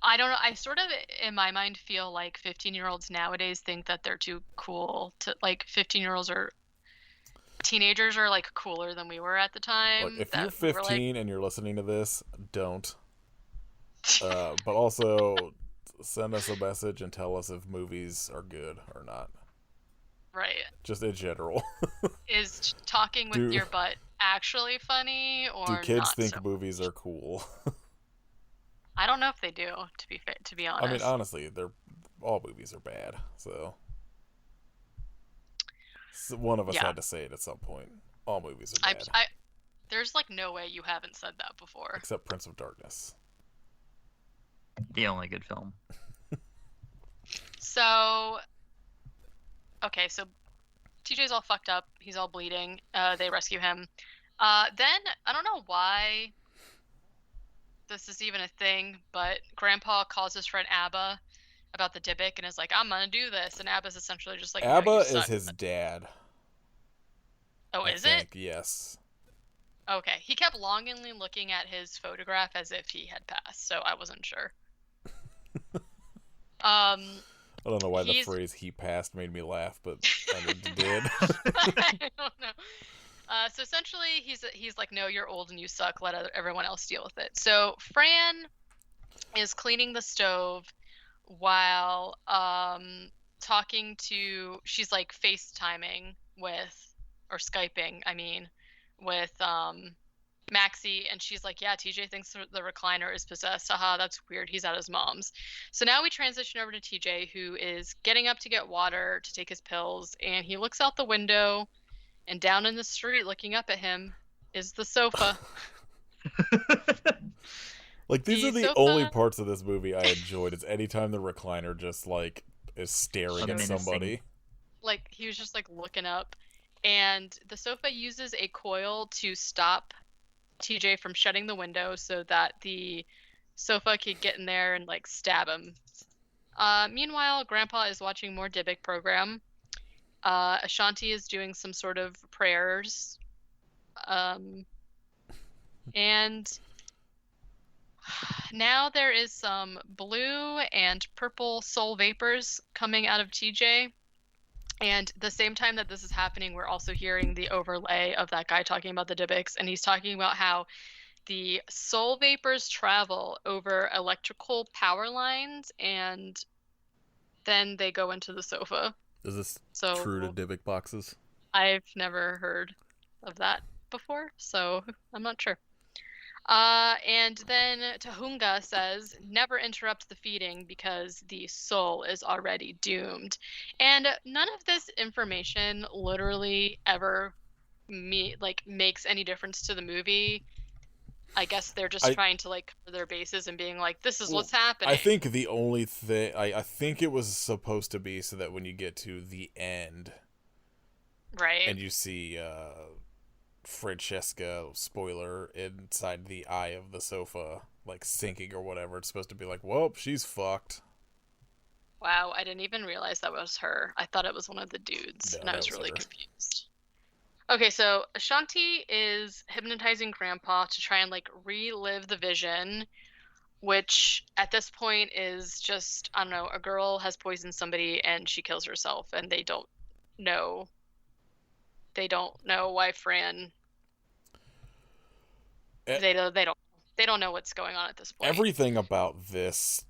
I don't know. I sort of, in my mind, feel like 15-year-olds nowadays think that they're too cool to, like, 15-year-olds or teenagers are, like, cooler than we were at the Look, time. if you're That we were like, 15 and you're listening to this, don't. But also send us a message and tell us if movies are good or not. right. Just in general. Is talking with your butt actually funny do or kids not think so movies much? are cool? I don't know if they do, to be honest. I mean, honestly, all movies are bad, so one of us had to say it at some point. All movies are bad. There's like no way you haven't said that before. Except Prince of Darkness. The only good film. So, okay, so TJ's all fucked up. He's all bleeding. They rescue him. Then, I don't know why this is even a thing, but Grandpa calls his friend Abba about the Dybbuk and is like, I'm gonna do this. And Abba's essentially just like, Abba no, is his dad. Oh, is it? Yes. Okay. He kept longingly looking at his photograph as if he had passed, so I wasn't sure. I don't know why the phrase "he passed" made me laugh, but I did. I don't know. So essentially, he's like, no, you're old and you suck. Let everyone else deal with it. So Fran is cleaning the stove while she's like FaceTiming with, or Skyping, I mean, with Maxie, and she's like, yeah, TJ thinks the recliner is possessed. Haha, that's weird. He's at his mom's. So now we transition over to TJ, who is getting up to get water to take his pills, and he looks out the window, and down in the street looking up at him is the sofa. Like, these are the only parts of this movie I enjoyed, is anytime the recliner just, like, is staring at somebody. Like, he was just, like, looking up. And the sofa uses a coil to stop TJ from shutting the window so that the sofa could get in there and, like, stab him. Meanwhile, Grandpa is watching more Dybbuk program. Ashanti is doing some sort of prayers. And now there is some blue and purple soul vapors coming out of TJ. And the same time that this is happening, we're also hearing the overlay of that guy talking about the Dybbuks, and he's talking about how the soul vapors travel over electrical power lines, and then they go into the sofa. Is this true to Dybbuk boxes? I've never heard of that before, so I'm not sure. And then Tahunga says, never interrupt the feeding because the soul is already doomed. And none of this information literally ever makes any difference to the movie. I guess they're just trying to like cover their bases and being like, this is what's happening. I think the only thing, I think it was supposed to be so that when you get to the end, right, and you see Francesca, spoiler, inside the eye of the sofa, like sinking or whatever, it's supposed to be like, well, she's fucked. Wow, I didn't even realize that was her. I thought it was one of the dudes, and I was really confused. Okay, so Ashanti is hypnotizing Grandpa to try and like relive the vision, which at this point is just, I don't know, a girl has poisoned somebody and she kills herself, and they don't know why Fran. They don't know what's going on at this point. Everything about this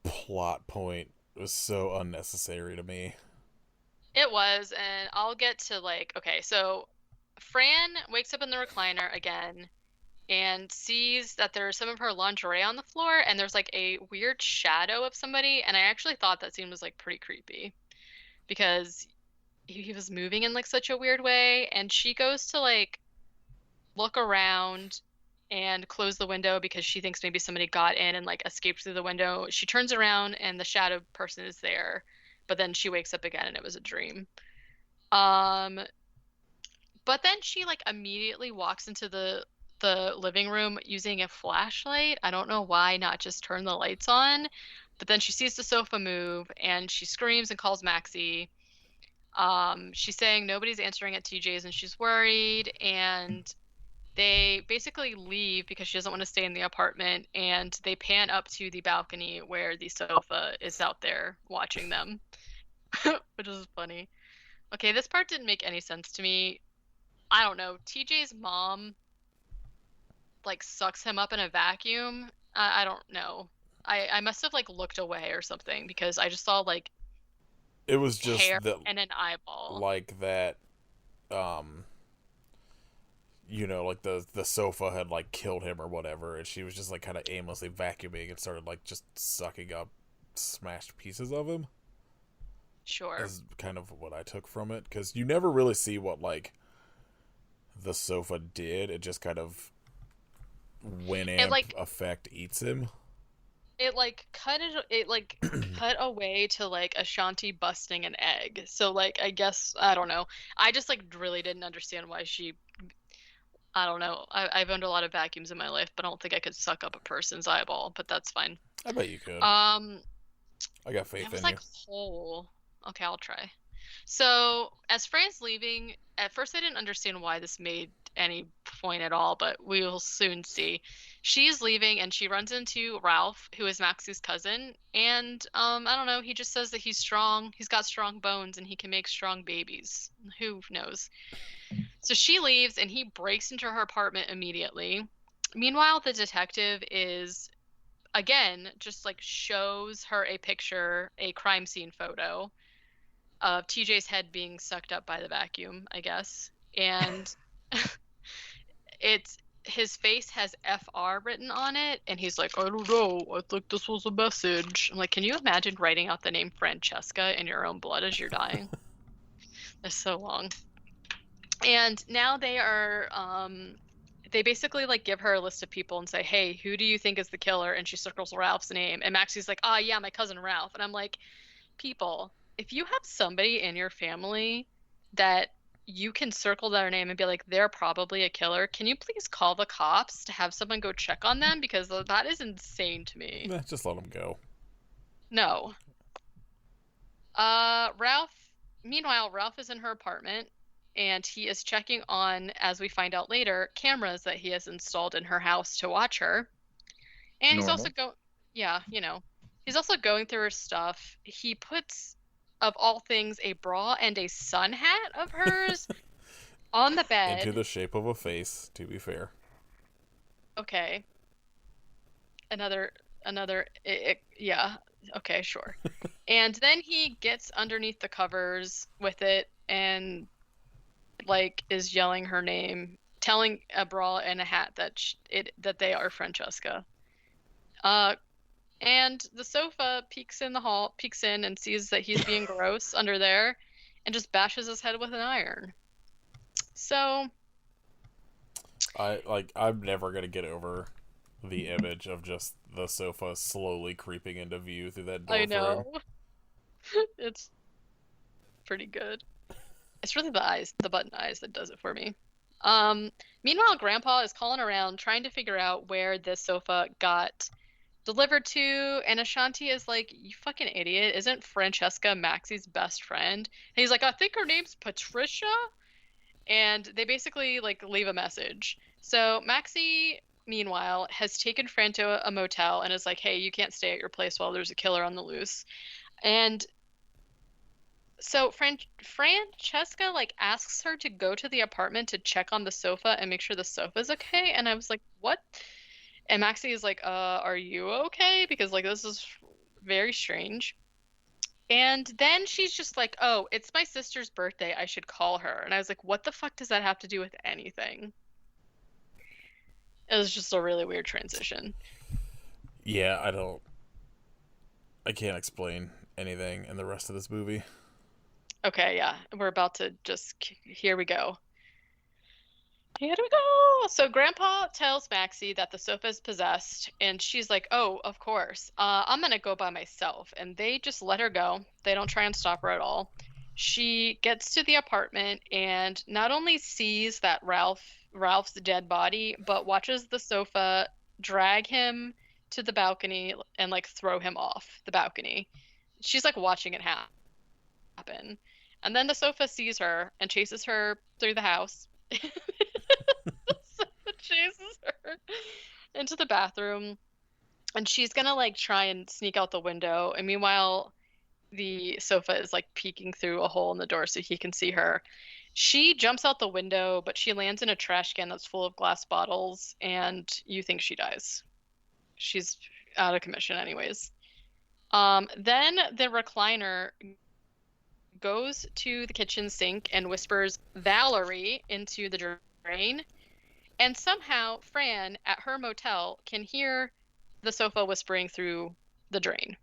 plot point was so unnecessary to me. It was, and I'll get to like, okay, so Fran wakes up in the recliner again and sees that there's some of her lingerie on the floor, and there's like a weird shadow of somebody, and I actually thought that scene was like pretty creepy because he was moving in like such a weird way, and she goes to like look around and close the window because she thinks maybe somebody got in and like escaped through the window. She turns around and the shadow person is there, but then she wakes up again and it was a dream. But then she like immediately walks into the living room using a flashlight. I don't know why not just turn the lights on. But then she sees the sofa move and she screams and calls Maxie. She's saying nobody's answering at TJ's and she's worried, and They basically leave because she doesn't want to stay in the apartment, and they pan up to the balcony where the sofa is out there watching them, which is funny. Okay, this part didn't make any sense to me. I don't know. TJ's mom, like, sucks him up in a vacuum. I don't know. I must have, like, looked away or something because I just saw, like, it was just hair and an eyeball. Like that, like the sofa had like killed him or whatever, and she was just like kind of aimlessly vacuuming and started like just sucking up smashed pieces of him. Sure. Is kind of what I took from it, because you never really see what like the sofa did. It just kind of when amp effect eats him. It cut away to like Ashanti busting an egg. So like I guess I don't know. I just like really didn't understand why she. I don't know. I've owned a lot of vacuums in my life, but I don't think I could suck up a person's eyeball. But that's fine. I bet you could. I got faith in you. It was like whole. Okay, I'll try. So as Fran's leaving, at first I didn't understand why this made any point at all, but we will soon see. She's leaving and she runs into Ralph, who is Maxie's cousin, and I don't know, he just says that he's strong, he's got strong bones, and he can make strong babies. Who knows? So she leaves and he breaks into her apartment immediately. Meanwhile, the detective is, again, just like shows her a picture, a crime scene photo of TJ's head being sucked up by the vacuum, I guess. And his face has FR written on it, and he's like, I don't know, I think this was a message. I'm like, can you imagine writing out the name Francesca in your own blood as you're dying? That's so long. And now they are, they basically like give her a list of people and say, hey, who do you think is the killer? And she circles Ralph's name, and Maxie's like, yeah, my cousin Ralph. And I'm like, people, if you have somebody in your family that you can circle their name and be like, they're probably a killer, can you please call the cops to have someone go check on them? Because that is insane to me. Just let them go. No. Meanwhile, Ralph is in her apartment, and he is checking on, as we find out later, cameras that he has installed in her house to watch her. And He's also he's also going through her stuff. He puts, of all things, a bra and a sun hat of hers on the bed. Into the shape of a face, to be fair. Okay. Yeah. Okay, sure. And then he gets underneath the covers with it and, like, is yelling her name, telling a bra and a hat that they are Francesca. And the sofa peeks in and sees that he's being gross under there, and just bashes his head with an iron. So I'm never gonna get over the image of just the sofa slowly creeping into view through that door I know. It's pretty good. It's really the button eyes that does it for me. Meanwhile, Grandpa is calling around trying to figure out where this sofa got delivered to, and Ashanti is like, you fucking idiot, isn't Francesca Maxie's best friend? And he's like, I think her name's Patricia. And they basically like leave a message. So Maxie, meanwhile, has taken Fran to a motel and is like, hey, you can't stay at your place while there's a killer on the loose. And so Francesca like asks her to go to the apartment to check on the sofa and make sure the sofa's okay. And I was like, what? And Maxie is like, are you okay? Because, like, this is very strange. And then she's just like, oh, it's my sister's birthday. I should call her. And I was like, what the fuck does that have to do with anything? It was just a really weird transition. Yeah, I can't explain anything in the rest of this movie. Okay, yeah. We're about to here we go. Here we go. So Grandpa tells Maxie that the sofa is possessed, and she's like, oh, of course. I'm going to go by myself. And they just let her go. They don't try and stop her at all. She gets to the apartment and not only sees that Ralph's dead body, but watches the sofa drag him to the balcony and, like, throw him off the balcony. She's, like, watching it happen. And then the sofa sees her and chases her through the house. chases her into the bathroom, and she's gonna like try and sneak out the window, and meanwhile the sofa is like peeking through a hole in the door so he can see her. She jumps out the window, but she lands in a trash can that's full of glass bottles, and you think she dies. She's out of commission anyways. Then the recliner goes to the kitchen sink and whispers Valerie into the drain, and somehow Fran at her motel can hear the sofa whispering through the drain.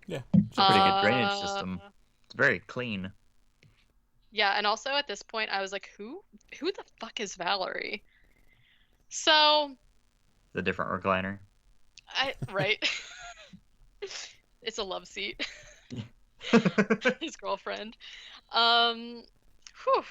Yeah, it's a pretty good drainage system. It's very clean. Yeah, and also at this point I was like, who the fuck is Valerie? So the different recliner. Right. It's a love seat. His girlfriend. Whew.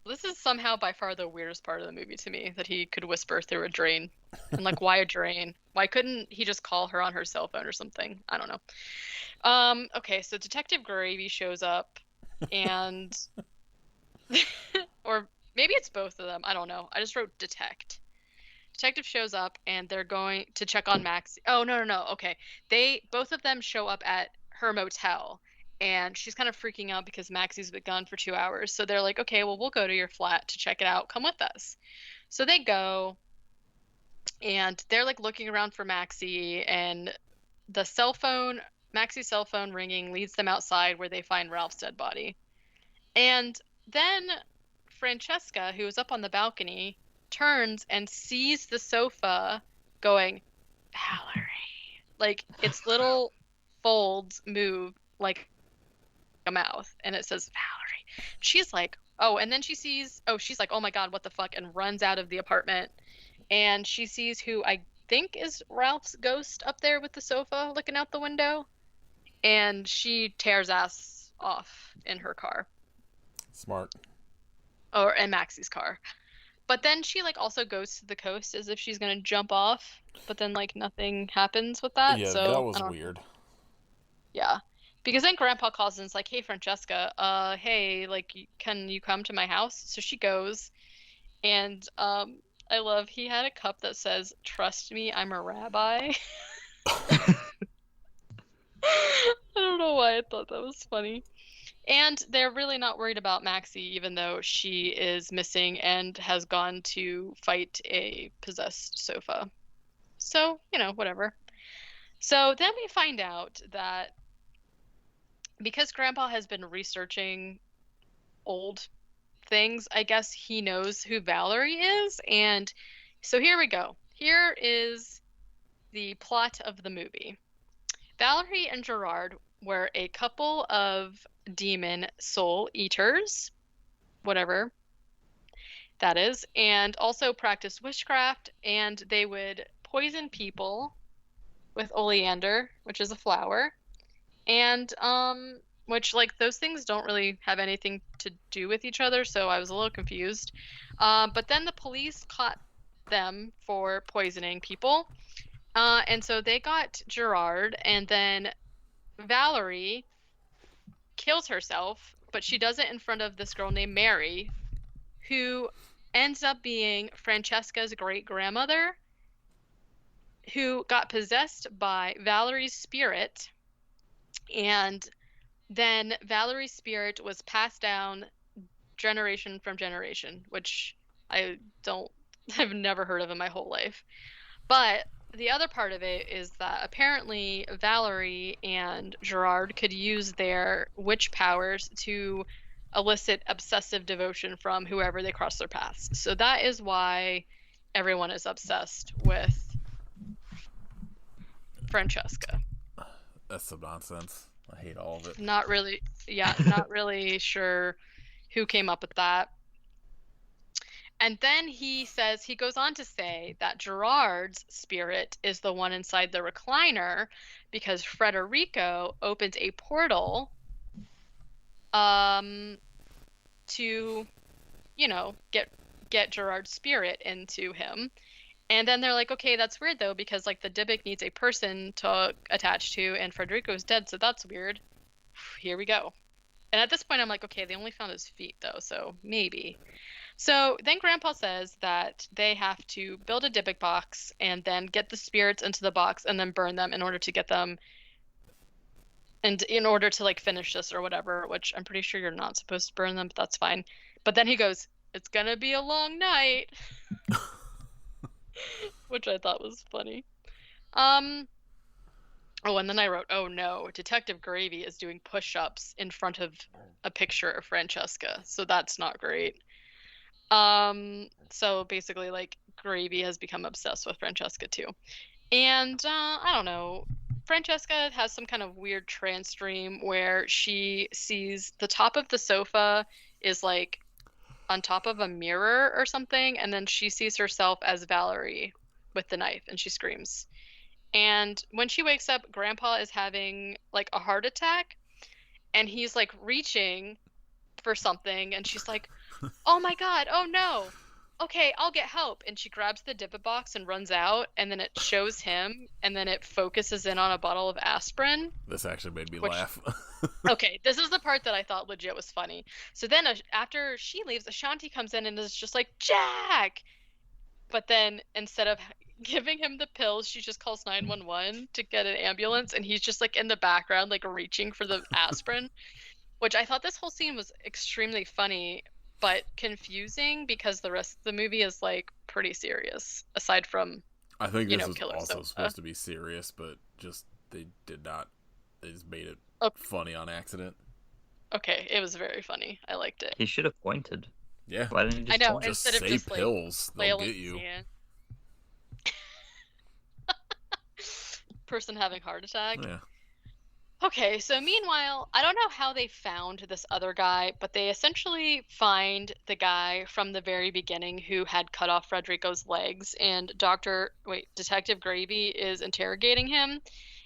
This is somehow by far the weirdest part of the movie to me, that he could whisper through a drain. And like, why a drain? Why couldn't he just call her on her cell phone or something? I don't know. Okay, so Detective Gravy shows up, and or maybe it's both of them. I don't know. I just wrote detect. Detective shows up, and they're going to check on Max. Oh, no. Okay. Both of them show up at her motel, and she's kind of freaking out because Maxie's been gone for 2 hours. So they're like, okay, well, we'll go to your flat to check it out. Come with us. So they go, and they're like looking around for Maxie, and Maxie's cell phone ringing leads them outside where they find Ralph's dead body. And then Francesca, who is up on the balcony, turns and sees the sofa going, Valerie. Like, its little folds move like a mouth, and it says Valerie. She's like, and then she's like, oh my god, what the fuck, and runs out of the apartment, and she sees who I think is Ralph's ghost up there with the sofa looking out the window, and she tears ass off in her car. Smart. And Maxie's car. But then she like also goes to the coast as if she's gonna jump off, but then like nothing happens with that. Yeah, so that was weird. Yeah, because then Grandpa calls and is like, "Hey, Francesca, hey, like, can you come to my house?" So she goes, and I love he had a cup that says, "Trust me, I'm a rabbi." I don't know why I thought that was funny. And they're really not worried about Maxie, even though she is missing and has gone to fight a possessed sofa. So, whatever. So then we find out that because Grandpa has been researching old things, I guess he knows who Valerie is. And so here we go. Here is the plot of the movie. Valerie and Gerard were a couple of demon soul eaters, whatever that is, and also practiced witchcraft, and they would poison people with oleander, which is a flower, and which, like, those things don't really have anything to do with each other, so I was a little confused. But then the police caught them for poisoning people, and so they got Gerard, and then Valerie kills herself, but she does it in front of this girl named Mary, who ends up being Francesca's great-grandmother, who got possessed by Valerie's spirit, and then Valerie's spirit was passed down generation from generation, which I've never heard of in my whole life. But the other part of it is that apparently Valerie and Gerard could use their witch powers to elicit obsessive devotion from whoever they cross their paths. So that is why everyone is obsessed with Francesca. That's some nonsense. I hate all of it. Not really sure who came up with that. And then he goes on to say that Gerard's spirit is the one inside the recliner because Frederico opened a portal to, get Gerard's spirit into him. And then they're like, okay, that's weird though, because like the Dybbuk needs a person to attach to, and Frederico's dead, so that's weird. Here we go. And at this point I'm like, okay, they only found his feet though, so maybe. So then Grandpa says that they have to build a Dybbuk box and then get the spirits into the box and then burn them in order to get them, and in order to like finish this or whatever, which I'm pretty sure you're not supposed to burn them, but that's fine. But then he goes, "It's gonna be a long night," which I thought was funny. Oh, and then I wrote, "Oh no, Detective Gravy is doing push-ups in front of a picture of Francesca, so that's not great." So basically, like, Gravy has become obsessed with Francesca too. And, I don't know, Francesca has some kind of weird trance dream where she sees the top of the sofa is, like, on top of a mirror or something, and then she sees herself as Valerie with the knife, and she screams. And when she wakes up, Grandpa is having, like, a heart attack, and he's, like, reaching for something, and she's like, "Oh my God, oh no. Okay, I'll get help." And she grabs the Dybbuk box and runs out, and then it shows him, and then it focuses in on a bottle of aspirin. This actually made me laugh. Okay, this is the part that I thought legit was funny. So then after she leaves, Ashanti comes in and is just like, "Jack!" But then instead of giving him the pills, she just calls 911 to get an ambulance, and he's just like in the background, like reaching for the aspirin, which I thought this whole scene was extremely funny, but confusing because the rest of the movie is like pretty serious, aside from, I think this was also supposed to be serious, but just they did not. They just made it funny on accident. Okay, it was very funny. I liked it. He should have pointed. Yeah, why didn't he just point? Instead of say just pills, like, they'll get you. Person having heart attack. Yeah. Okay, so meanwhile, I don't know how they found this other guy, but they essentially find the guy from the very beginning who had cut off Frederico's legs, and Detective Gravy is interrogating him,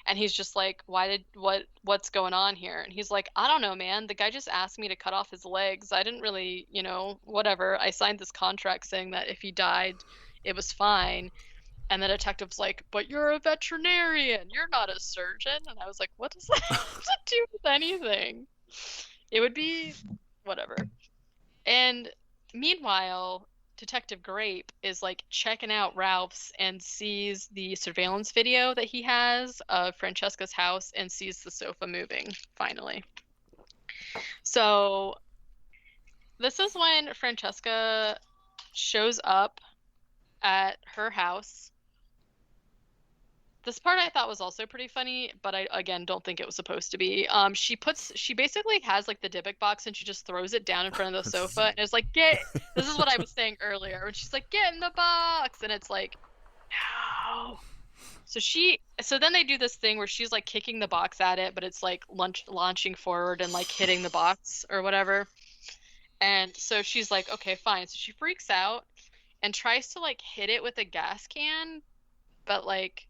and he's just like, what's going on here? And he's like, "I don't know, man. The guy just asked me to cut off his legs. I didn't really, whatever. I signed this contract saying that if he died, it was fine." And the detective's like, "But you're a veterinarian. You're not a surgeon." And I was like, what does that have to do with anything? It would be whatever. And meanwhile, Detective Grape is like checking out Ralph's and sees the surveillance video that he has of Francesca's house and sees the sofa moving, finally. So this is when Francesca shows up at her house. This part I thought was also pretty funny, but I, again, don't think it was supposed to be. She basically has like the Dybbuk box and she just throws it down in front of the sofa and it's like, this is what I was saying earlier. And she's like, "Get in the box." And it's like, no. So then they do this thing where she's like kicking the box at it, but it's like launching forward and like hitting the box or whatever. And so she's like, okay, fine. So she freaks out and tries to like hit it with a gas can, but like,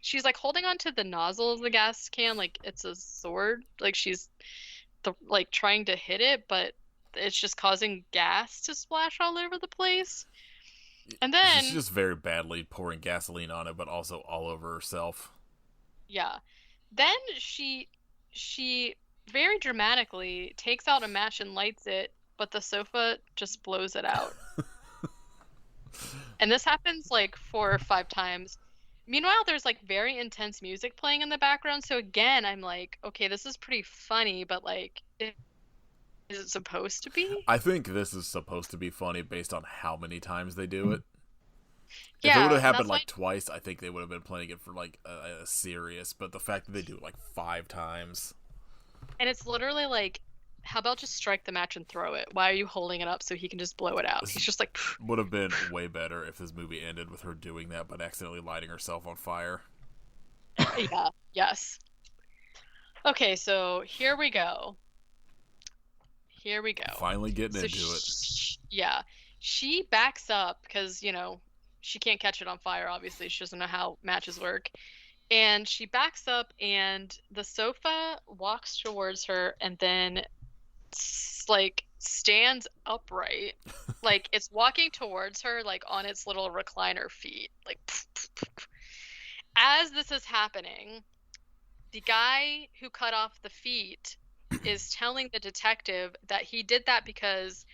she's like holding onto the nozzle of the gas can like it's a sword. Like she's like trying to hit it, but it's just causing gas to splash all over the place. And then she's just very badly pouring gasoline on it, but also all over herself. Yeah. Then she very dramatically takes out a match and lights it, but the sofa just blows it out. And this happens like 4 or 5 times. Meanwhile, there's like very intense music playing in the background. So again, I'm like, okay, this is pretty funny, but like, is it supposed to be? I think this is supposed to be funny based on how many times they do it. Yeah, if it would have happened like twice, I think they would have been playing it for like a serious. But the fact that they do it like 5 times. And it's literally like, how about just strike the match and throw it? Why are you holding it up so he can just blow it out? He's just like... Would have been way better if this movie ended with her doing that but accidentally lighting herself on fire. Yeah, yes. Okay, so here we go. Finally getting into it. Yeah. She backs up because, she can't catch it on fire, obviously. She doesn't know how matches work. And she backs up and the sofa walks towards her and then like stands upright. Like it's walking towards her like on its little recliner feet. Like as this is happening, the guy who cut off the feet is telling the detective that he did that because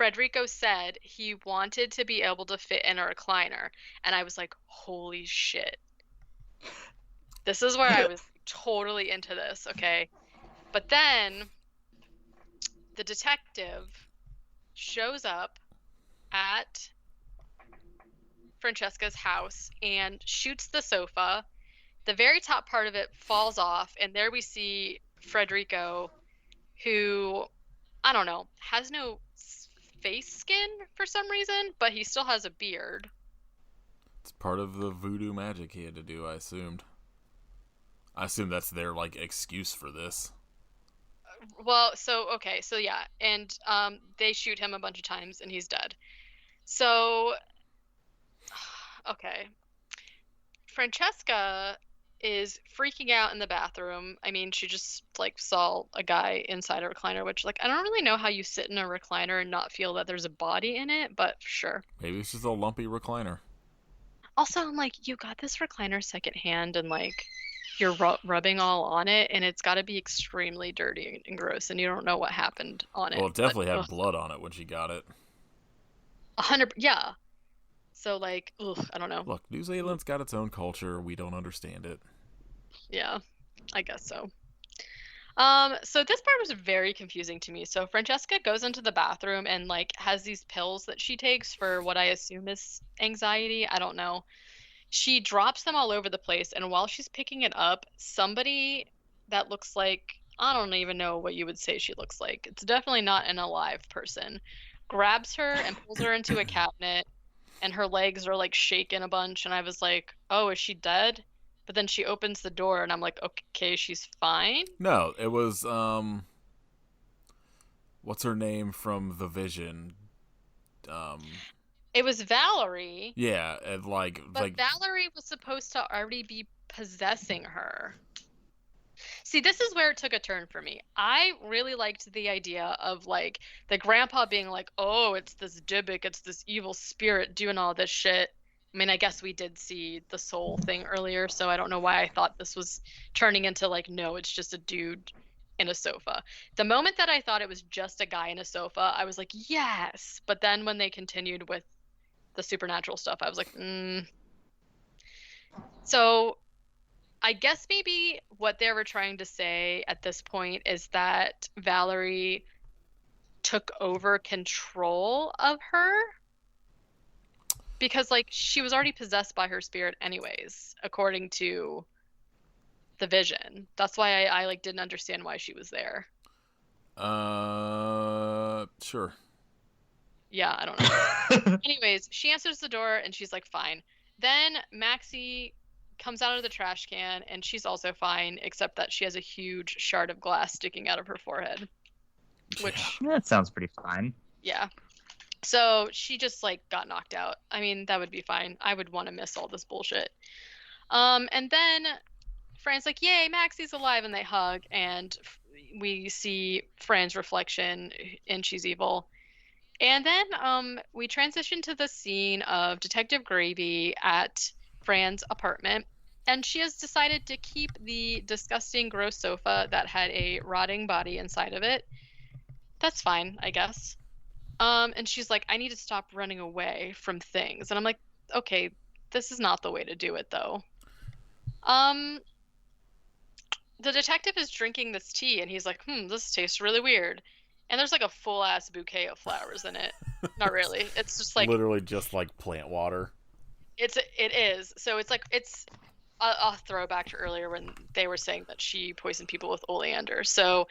Frederico said he wanted to be able to fit in a recliner. And I was like, holy shit. This is where I was totally into this, okay? But then the detective shows up at Francesca's house and shoots the sofa. The very top part of it falls off, and there we see Frederico, who, I don't know, has no face skin for some reason, but he still has a beard. It's part of the voodoo magic he had to do, I assumed. I assume that's their, like, excuse for this. Well, so yeah, and they shoot him a bunch of times, and he's dead. So, okay. Francesca is freaking out in the bathroom. I mean, she just, like, saw a guy inside a recliner, which, like, I don't really know how you sit in a recliner and not feel that there's a body in it, but sure. Maybe it's just a lumpy recliner. Also, I'm like, you got this recliner secondhand, and, like, you're rubbing all on it, and it's got to be extremely dirty and gross, and you don't know what happened on it. Well, it definitely had blood on it when she got it. 100, yeah. So, like, I don't know. Look, New Zealand's got its own culture. We don't understand it. Yeah, I guess so. So this part was very confusing to me. So Francesca goes into the bathroom and, like, has these pills that she takes for what I assume is anxiety. I don't know. She drops them all over the place, and while she's picking it up, somebody that looks like, I don't even know what you would say she looks like. It's definitely not an alive person. Grabs her and pulls her into a cabinet, and her legs are, like, shaking a bunch, and I was like, oh, is she dead? But then she opens the door, and I'm like, okay, she's fine? No, it was, what's her name from The Vision? It was Valerie. Yeah, and, like... But Valerie was supposed to already be possessing her. See, this is where it took a turn for me. I really liked the idea of, like, the grandpa being like, oh, it's this Dybbuk, it's this evil spirit doing all this shit. I mean, I guess we did see the soul thing earlier, so I don't know why I thought this was turning into, like, no, it's just a dude in a sofa. The moment that I thought it was just a guy in a sofa, I was like, yes! But then when they continued with the supernatural stuff, I was like, So I guess maybe what they were trying to say at this point is that Valerie took over control of her, because, like, she was already possessed by her spirit anyways, according to the Vision. That's why I like, didn't understand why she was there. Sure. Yeah, I don't know. Anyways, she answers the door, and she's like, fine. Then Maxie comes out of the trash can, and she's also fine, except that she has a huge shard of glass sticking out of her forehead. Which... that sounds pretty fine. Yeah. So she just, like, got knocked out. I mean, that would be fine. I would want to miss all this bullshit. And then Fran's like, yay, Maxie's alive, and they hug, and we see Fran's reflection, and she's evil. And then we transition to the scene of Detective Gravy at Fran's apartment, and she has decided to keep the disgusting, gross sofa that had a rotting body inside of it. That's fine, I guess. And she's like, I need to stop running away from things. And I'm like, okay, this is not the way to do it, though. The detective is drinking this tea, and he's like, this tastes really weird. And there's, like, a full-ass bouquet of flowers in it. Not really. It's just, like... literally just, like, plant water. It is. So it's, like, it's a throwback to earlier when they were saying that she poisoned people with oleander. So...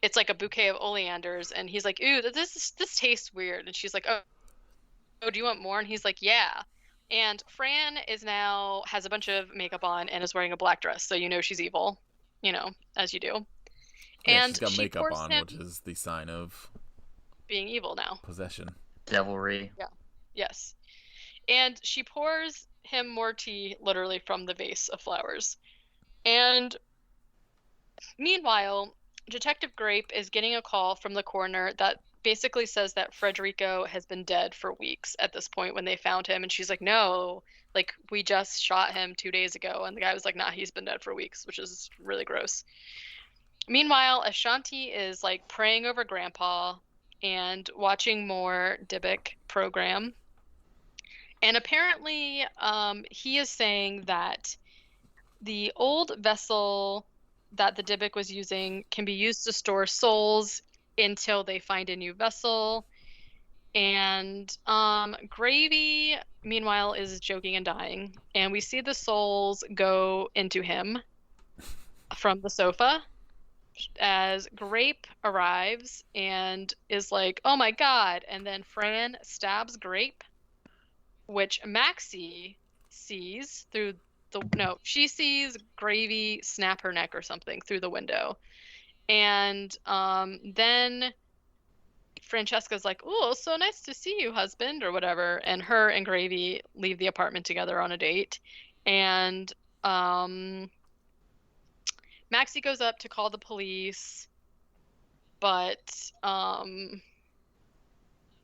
it's like a bouquet of oleanders, and he's like, ooh, this tastes weird. And she's like, oh, do you want more? And he's like, yeah. And Fran has a bunch of makeup on and is wearing a black dress, so you know she's evil, as you do. Yeah, and she's got makeup on, which is the sign of being evil now. Possession. Devilry. Yeah. Yes. And she pours him more tea, literally from the vase of flowers. And meanwhile, Detective Grape is getting a call from the coroner that basically says that Frederico has been dead for weeks at this point when they found him. And she's like, no, like, we just shot him 2 days ago. And the guy was like, nah, he's been dead for weeks, which is really gross. Meanwhile, Ashanti is, like, praying over Grandpa, and watching more Dybbuk program. And apparently, he is saying that the old vessel that the Dybbuk was using can be used to store souls until they find a new vessel. And Gravy, meanwhile, is joking and dying. And we see the souls go into him from the sofa as Grape arrives and is like, oh my god. And then Fran stabs Grape, which Maxie sees through she sees Gravy snap her neck or something through the window. And then Francesca's like, oh, so nice to see you, husband, or whatever. And her and Gravy leave the apartment together on a date. And Maxie goes up to call the police, but I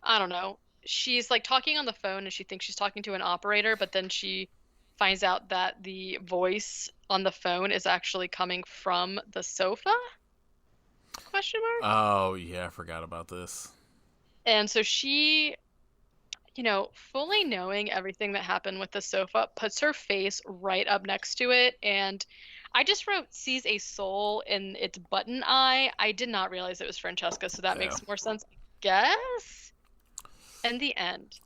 don't know. She's like talking on the phone and she thinks she's talking to an operator, but then she finds out that the voice on the phone is actually coming from the sofa? Question mark? Oh, yeah, I forgot about this. And so she, fully knowing everything that happened with the sofa, puts her face right up next to it. And I just wrote, sees a soul in its button eye. I did not realize it was Francesca, so that makes more sense, I guess. And the end.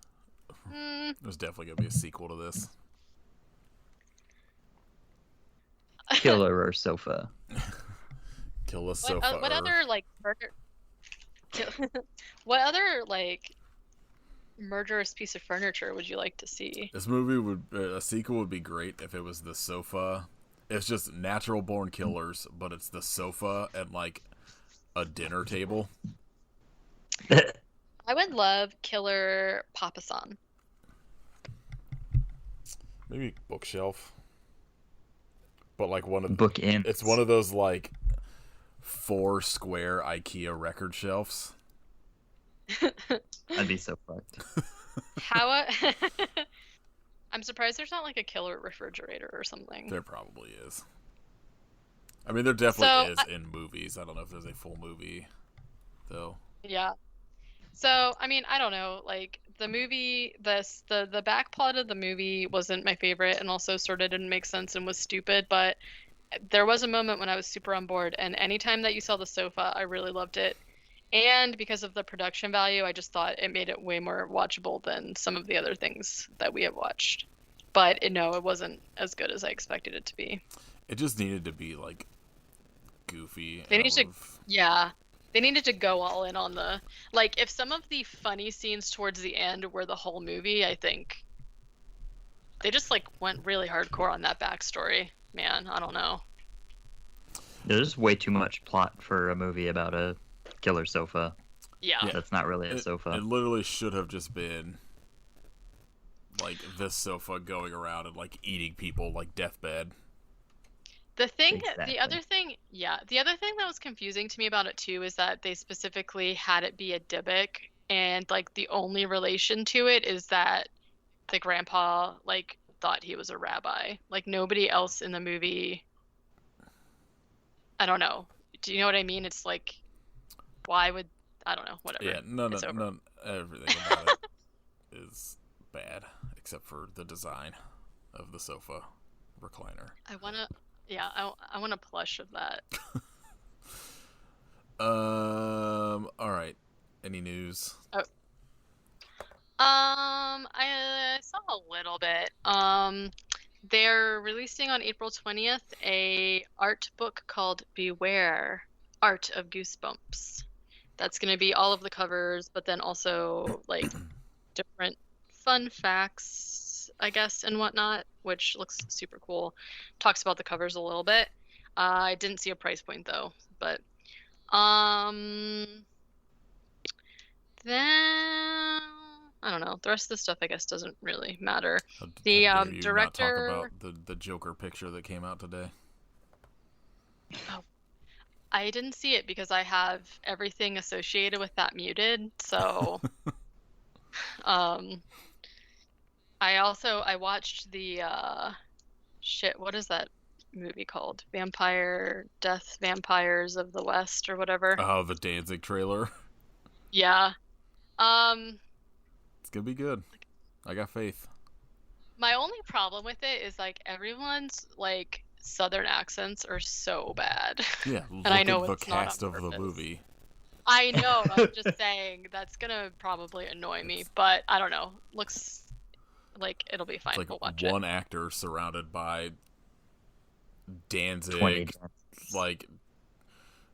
There's definitely going to be a sequel to this. Killer or sofa? Kill a sofa. What other, what other, murderous piece of furniture would you like to see? This movie a sequel would be great if it was the sofa. It's just natural born killers, but it's the sofa and a dinner table. I would love Killer Papa-san. Maybe bookshelf. But one of bookends. It's one of those 4 square IKEA record shelves. That'd be so fucked. I'm surprised there's not a killer refrigerator or something. There probably is. I mean, there definitely is in movies. I don't know if there's a full movie, though. Yeah. So, I mean, I don't know. The movie, the back plot of the movie wasn't my favorite, and also sort of didn't make sense and was stupid. But there was a moment when I was super on board, and anytime that you saw the sofa, I really loved it. And because of the production value, I just thought it made it way more watchable than some of the other things that we have watched. But no, it wasn't as good as I expected it to be. It just needed to be goofy. They needed to go all in on the if some of the funny scenes towards the end were the whole movie, I think they just went really hardcore on that backstory. Man, I don't know. There's way too much plot for a movie about a killer sofa. Yeah. That's not really a sofa. It literally should have just been this sofa going around and eating people deathbed. The other thing that was confusing to me about it too is that they specifically had it be a Dybbuk, and the only relation to it is that the grandpa thought he was a rabbi. Nobody else in the movie. I don't know. Do you know what I mean? It's why would I don't know. Whatever. Yeah, no, everything about it is bad except for the design of the sofa recliner. I want a plush of that. All right. Any news? Oh. I saw a little bit. They're releasing on April 20th a art book called Beware, Art of Goosebumps. That's going to be all of the covers, but then also different fun facts, I guess, and whatnot, which looks super cool. Talks about the covers a little bit. I didn't see a price point though, but then I don't know. The rest of the stuff, I guess, doesn't really matter. The director. Not talk about the Joker picture that came out today. Oh, I didn't see it because I have everything associated with that muted. So, I watched the what is that movie called? Vampires of the West or whatever. Oh, the Danzig trailer. Yeah. It's gonna be good. I got faith. My only problem with it is like everyone's like southern accents are so bad. Yeah, And look I know at the it's not cast on of the purpose. movie. I know, I'm just saying that's gonna probably annoy me, but I don't know. Looks like it'll be fine. It's like We'll watch one it. actor surrounded by 20 Danzig, like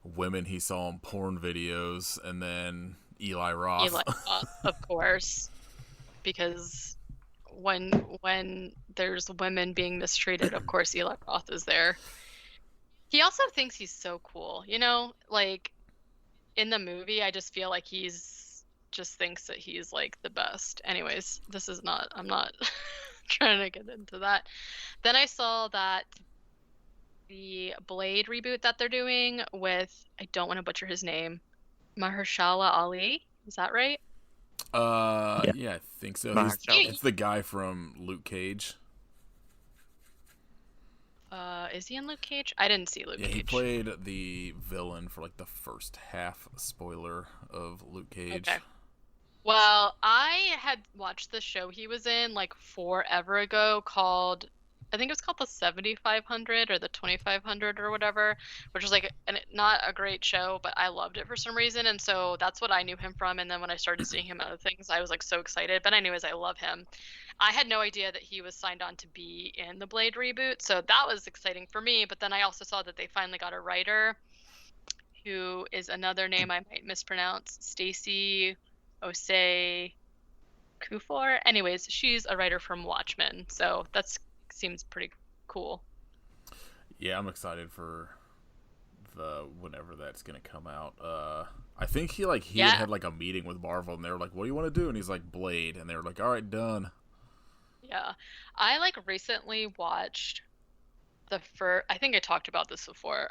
women he saw in porn videos, and then Eli Roth. Eli Roth, of course, because when there's women being mistreated, of course Eli Roth is there. He also thinks he's so cool, you know? Like in the movie, I just feel like he's just thinks that he's like the best. Anyways, I'm not trying to get into that. Then I saw that the Blade reboot that they're doing with, I don't want to butcher his name, Mahershala Ali. Is that right? Yeah, I think so. It's the guy from Luke Cage. Is he in Luke Cage? I didn't see Luke Cage. Yeah, he played the villain for like the first half, spoiler, of Luke Cage. Okay. Well, I had watched the show he was in like forever ago called, I think it was called the 7500 or the 2500 or whatever, which was like not a great show, but I loved it for some reason. And so that's what I knew him from. And then when I started seeing him in other things, I was like so excited. But anyways, I love him. I had no idea that he was signed on to be in the Blade reboot. So that was exciting for me. But then I also saw that they finally got a writer who is another name I might mispronounce, Stacey Osei Kufor. Anyways, she's a writer from Watchmen. So that's seems pretty cool. Yeah, I'm excited for whenever that's gonna come out. I think he had like a meeting with Marvel, and they were like, "What do you want to do?" And he's like, "Blade," and they were like, "All right, done." Yeah, I like recently watched I think I talked about this before.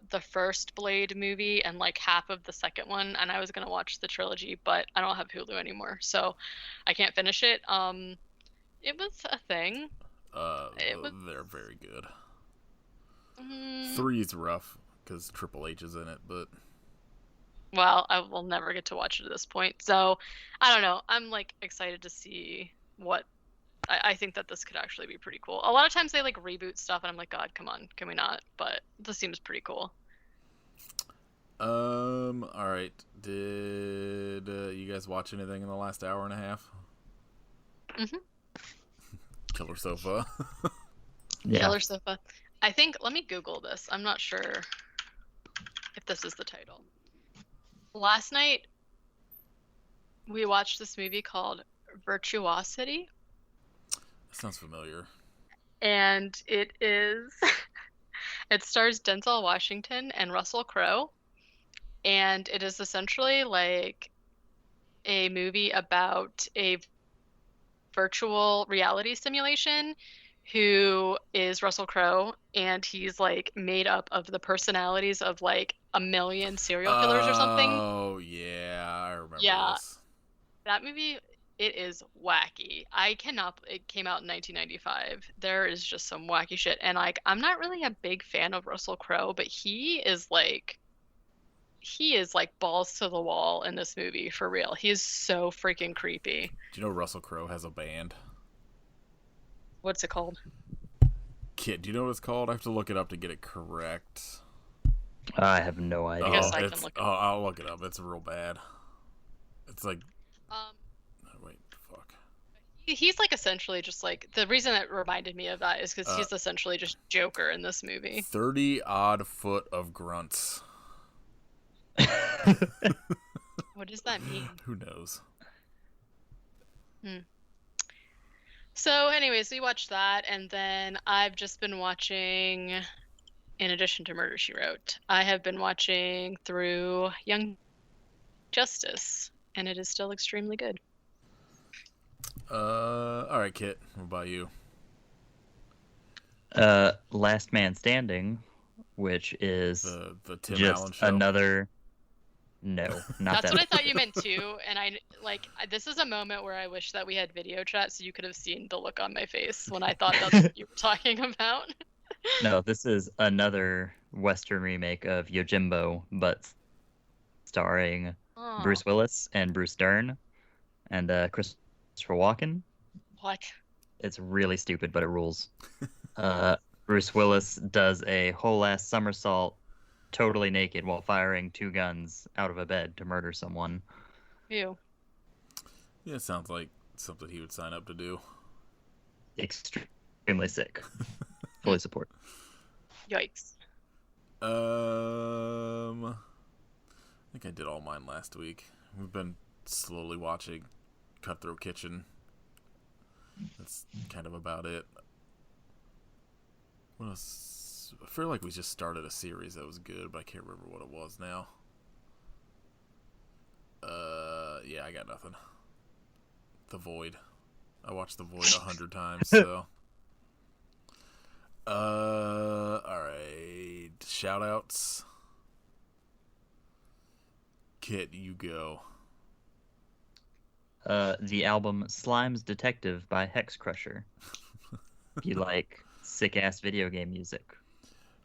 The first Blade movie and like half of the second one, and I was gonna watch the trilogy, but I don't have Hulu anymore, so I can't finish it. It was a thing. They're very good. 3's rough because Triple H is in it, but well, I will never get to watch it at this point. So I don't know. I'm like excited to see what. I think that this could actually be pretty cool. A lot of times they like reboot stuff, and I'm like, God, come on, can we not? But this seems pretty cool. All right. Did you guys watch anything in the last hour and a half? Mm-hmm. Killer Sofa. Yeah. Killer Sofa. I think, let me Google this. I'm not sure if this is the title. Last night, we watched this movie called Virtuosity. That sounds familiar. And it is, it stars Denzel Washington and Russell Crowe. And it is essentially like a movie about a virtual reality simulation who is Russell Crowe, and he's like made up of the personalities of like a million serial killers or something. Oh yeah, I remember this. That movie, it is wacky. It came out in 1995. There is just some wacky shit, and like I'm not really a big fan of Russell Crowe, but he is like balls to the wall in this movie for real. He is so freaking creepy. Do you know Russell Crowe has a band? What's it called? Kid, do you know what it's called? I have to look it up to get it correct. I have no idea. I guess I can look it up. I'll look it up. It's real bad. It's like... wait, fuck. He's like essentially just like... The reason it reminded me of that is because he's essentially just Joker in this movie. 30 odd foot of grunts. What does that mean? Who knows? So anyways, we watched that, and then I've just been watching, in addition to Murder, She Wrote, I have been watching through Young Justice, and it is still extremely good. All right, Kit, what about you? Last Man Standing, which is the Tim just Allen show. another... No, not That's that. what I thought you meant too, and this is a moment where I wish that we had video chat so you could have seen the look on my face when I thought that's what you were talking about. No, this is another Western remake of Yojimbo, but starring Oh. Bruce Willis and Bruce Dern and Christopher Walken. What? It's really stupid, but it rules. Bruce Willis does a whole ass somersault totally naked while firing 2 guns out of a bed to murder someone. Ew. Yeah, it sounds like something he would sign up to do. Extremely sick. Fully support. Yikes. I think I did all mine last week. We've been slowly watching Cutthroat Kitchen. That's kind of about it. What else? I feel like we just started a series that was good, but I can't remember what it was now. Yeah, I got nothing. The Void. I watched The Void 100 times, so. Alright. Shoutouts. Kit, you go. The album Slime's Detective by Hex Crusher. If you like sick ass video game music.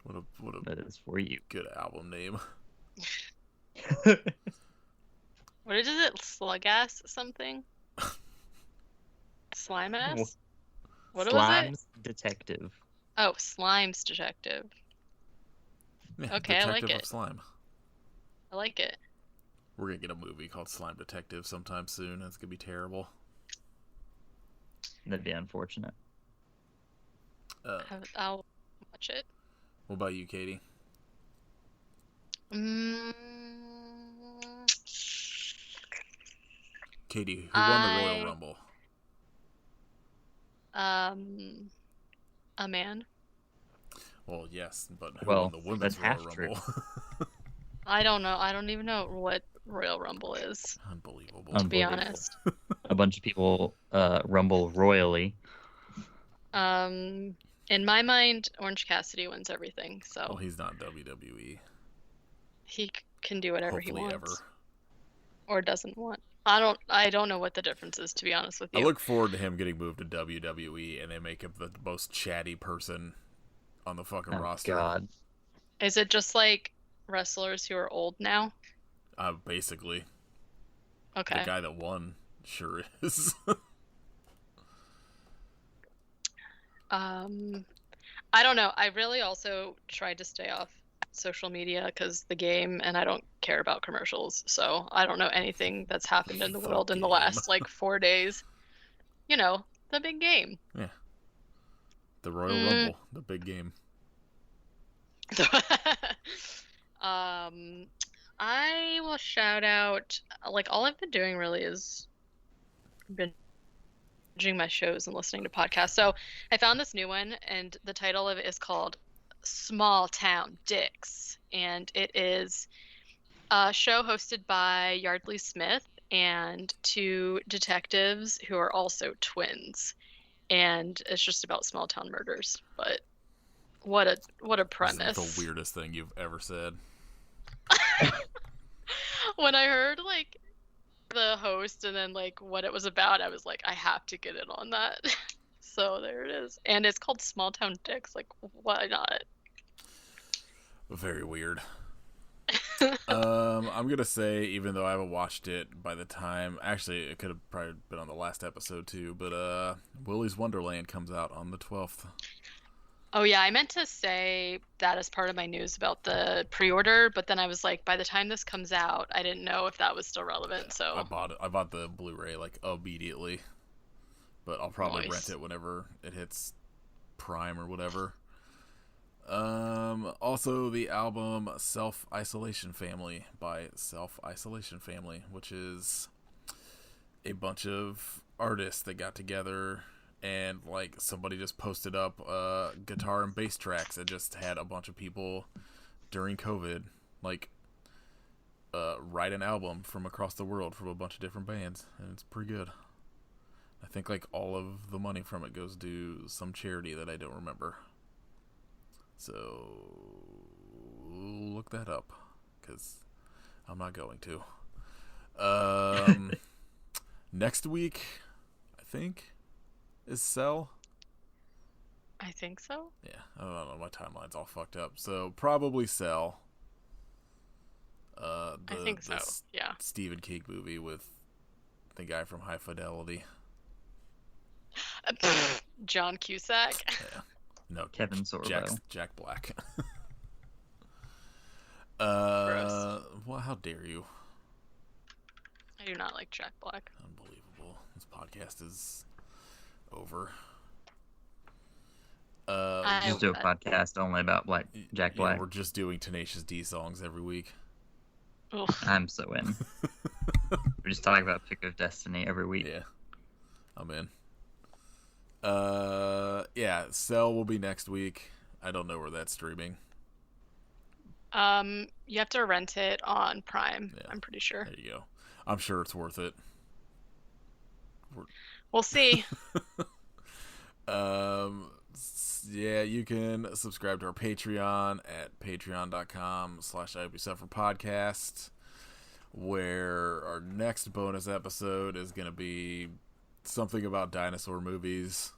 What a that is for you. Good album name. What is it? Slug ass something? Slime ass? What was it? Slime's Detective. Oh, Slime's Detective. Yeah, okay, Detective I like it. Of Slime. I like it. We're gonna get a movie called Slime Detective sometime soon. It's gonna be terrible. That'd be unfortunate. I'll watch it. What about you, Katie? Katie, who won the Royal Rumble? A man. Well, yes, but who won the Women's Royal Rumble? I don't know. I don't even know what Royal Rumble is. Unbelievable. To be honest. A bunch of people rumble royally. In my mind, Orange Cassidy wins everything. So. Well, he's not WWE. He can do whatever Hopefully he wants. Ever. Or doesn't want. I don't know what the difference is, to be honest with you. I look forward to him getting moved to WWE and they make him the most chatty person on the fucking roster. God. Is it just like wrestlers who are old now? Basically. Okay. The guy that won sure is. I don't know. I really also tried to stay off social media because the game, and I don't care about commercials, so I don't know anything that's happened in the world in the last like 4 days. You know, the big game. Yeah. The Royal Rumble, the big game. I will shout out, like, all I've been doing really is binging my shows and listening to podcasts. So I found this new one, and the title of it is called Small Town Dicks, and it is a show hosted by Yardley Smith and 2 detectives who are also twins, and it's just about small town murders. But what a premise! That's the weirdest thing you've ever said. When I heard like the host and then like what it was about, I was like, I have to get in on that. So there it is, and it's called Small Town Dicks. Like, why not? Very weird. I'm gonna say, even though I haven't watched it by the time, actually it could have probably been on the last episode too, but Willy's Wonderland comes out on the 12th. Oh yeah, I meant to say that as part of my news about the pre-order, but then I was like, by the time this comes out, I didn't know if that was still relevant. Yeah, so I bought the Blu-ray like immediately, but I'll probably rent it whenever it hits Prime or whatever. Also the album Self-Isolation Family by Self-Isolation Family, which is a bunch of artists that got together and like somebody just posted up guitar and bass tracks and just had a bunch of people during COVID like write an album from across the world from a bunch of different bands, and it's pretty good. I think like all of the money from it goes to some charity that I don't remember. So look that up, because I'm not going to. Next week, I think, is Cell. I think so. Yeah, I don't know. My timeline's all fucked up. So probably Cell. I think so. Yeah. Stephen King movie with the guy from High Fidelity. John Cusack. Yeah. No, Kevin Sorbo. Jack Black. Gross. Well, how dare you? I do not like Jack Black. Unbelievable. This podcast is over. Just do a podcast only about Jack Black. Yeah, we're just doing Tenacious D songs every week. Ugh. I'm so in. We're just talking about Pick of Destiny every week. Yeah, I'm in. Yeah, Cell will be next week. I don't know where that's streaming. You have to rent it on Prime. Yeah. I'm pretty sure. There you go. I'm sure it's worth it. We'll see. Yeah, you can subscribe to our Patreon at patreon.com/IHopeYouSufferPodcast, where our next bonus episode is going to be something about dinosaur movies,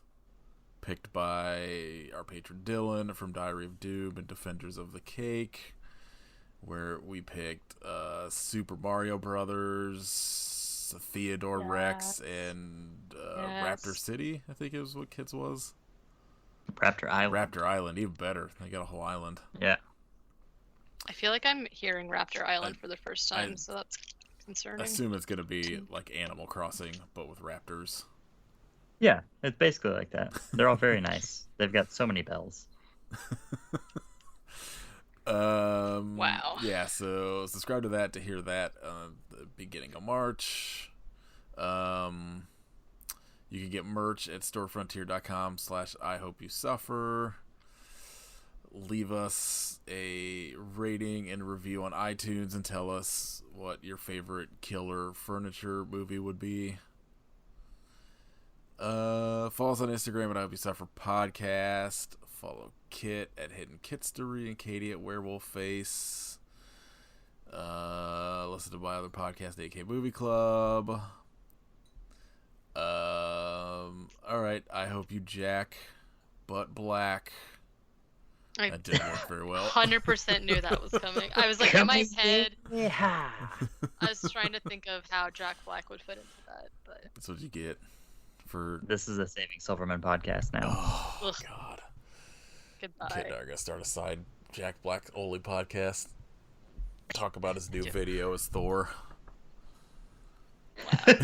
picked by our patron Dylan from Diary of Doom and Defenders of the Cake, where we picked Super Mario Brothers, Theodore Rex, and Raptor City, I think it was what Kids was. Raptor Island. Raptor Island, even better. They got a whole island. Yeah. I feel like I'm hearing Raptor Island for the first time, so that's concerning. I assume it's going to be like Animal Crossing, but with raptors. Yeah, it's basically like that. They're all very nice. They've got so many bells. Wow. Yeah, so subscribe to that to hear that the beginning of March. You can get merch at storefrontier.com/IHopeYouSuffer. Leave us a rating and review on iTunes and tell us what your favorite killer furniture movie would be. Follow us on Instagram at I Hope You Suffer Podcast. Follow Kit at Hidden Kitstery and Katie at Werewolf Face. Listen to my other podcast, AK Movie Club. Alright, I hope you jack butt black. That didn't work very well. 100% knew that was coming. I was like, in my head, I was trying to think of how Jack Black would fit into that, but that's what you get for. This is a Saving Silverman podcast now. Oh, ugh. God. Goodbye. Kid and I are gonna start a side Jack Black only podcast. Talk about his new video as Thor. Wow.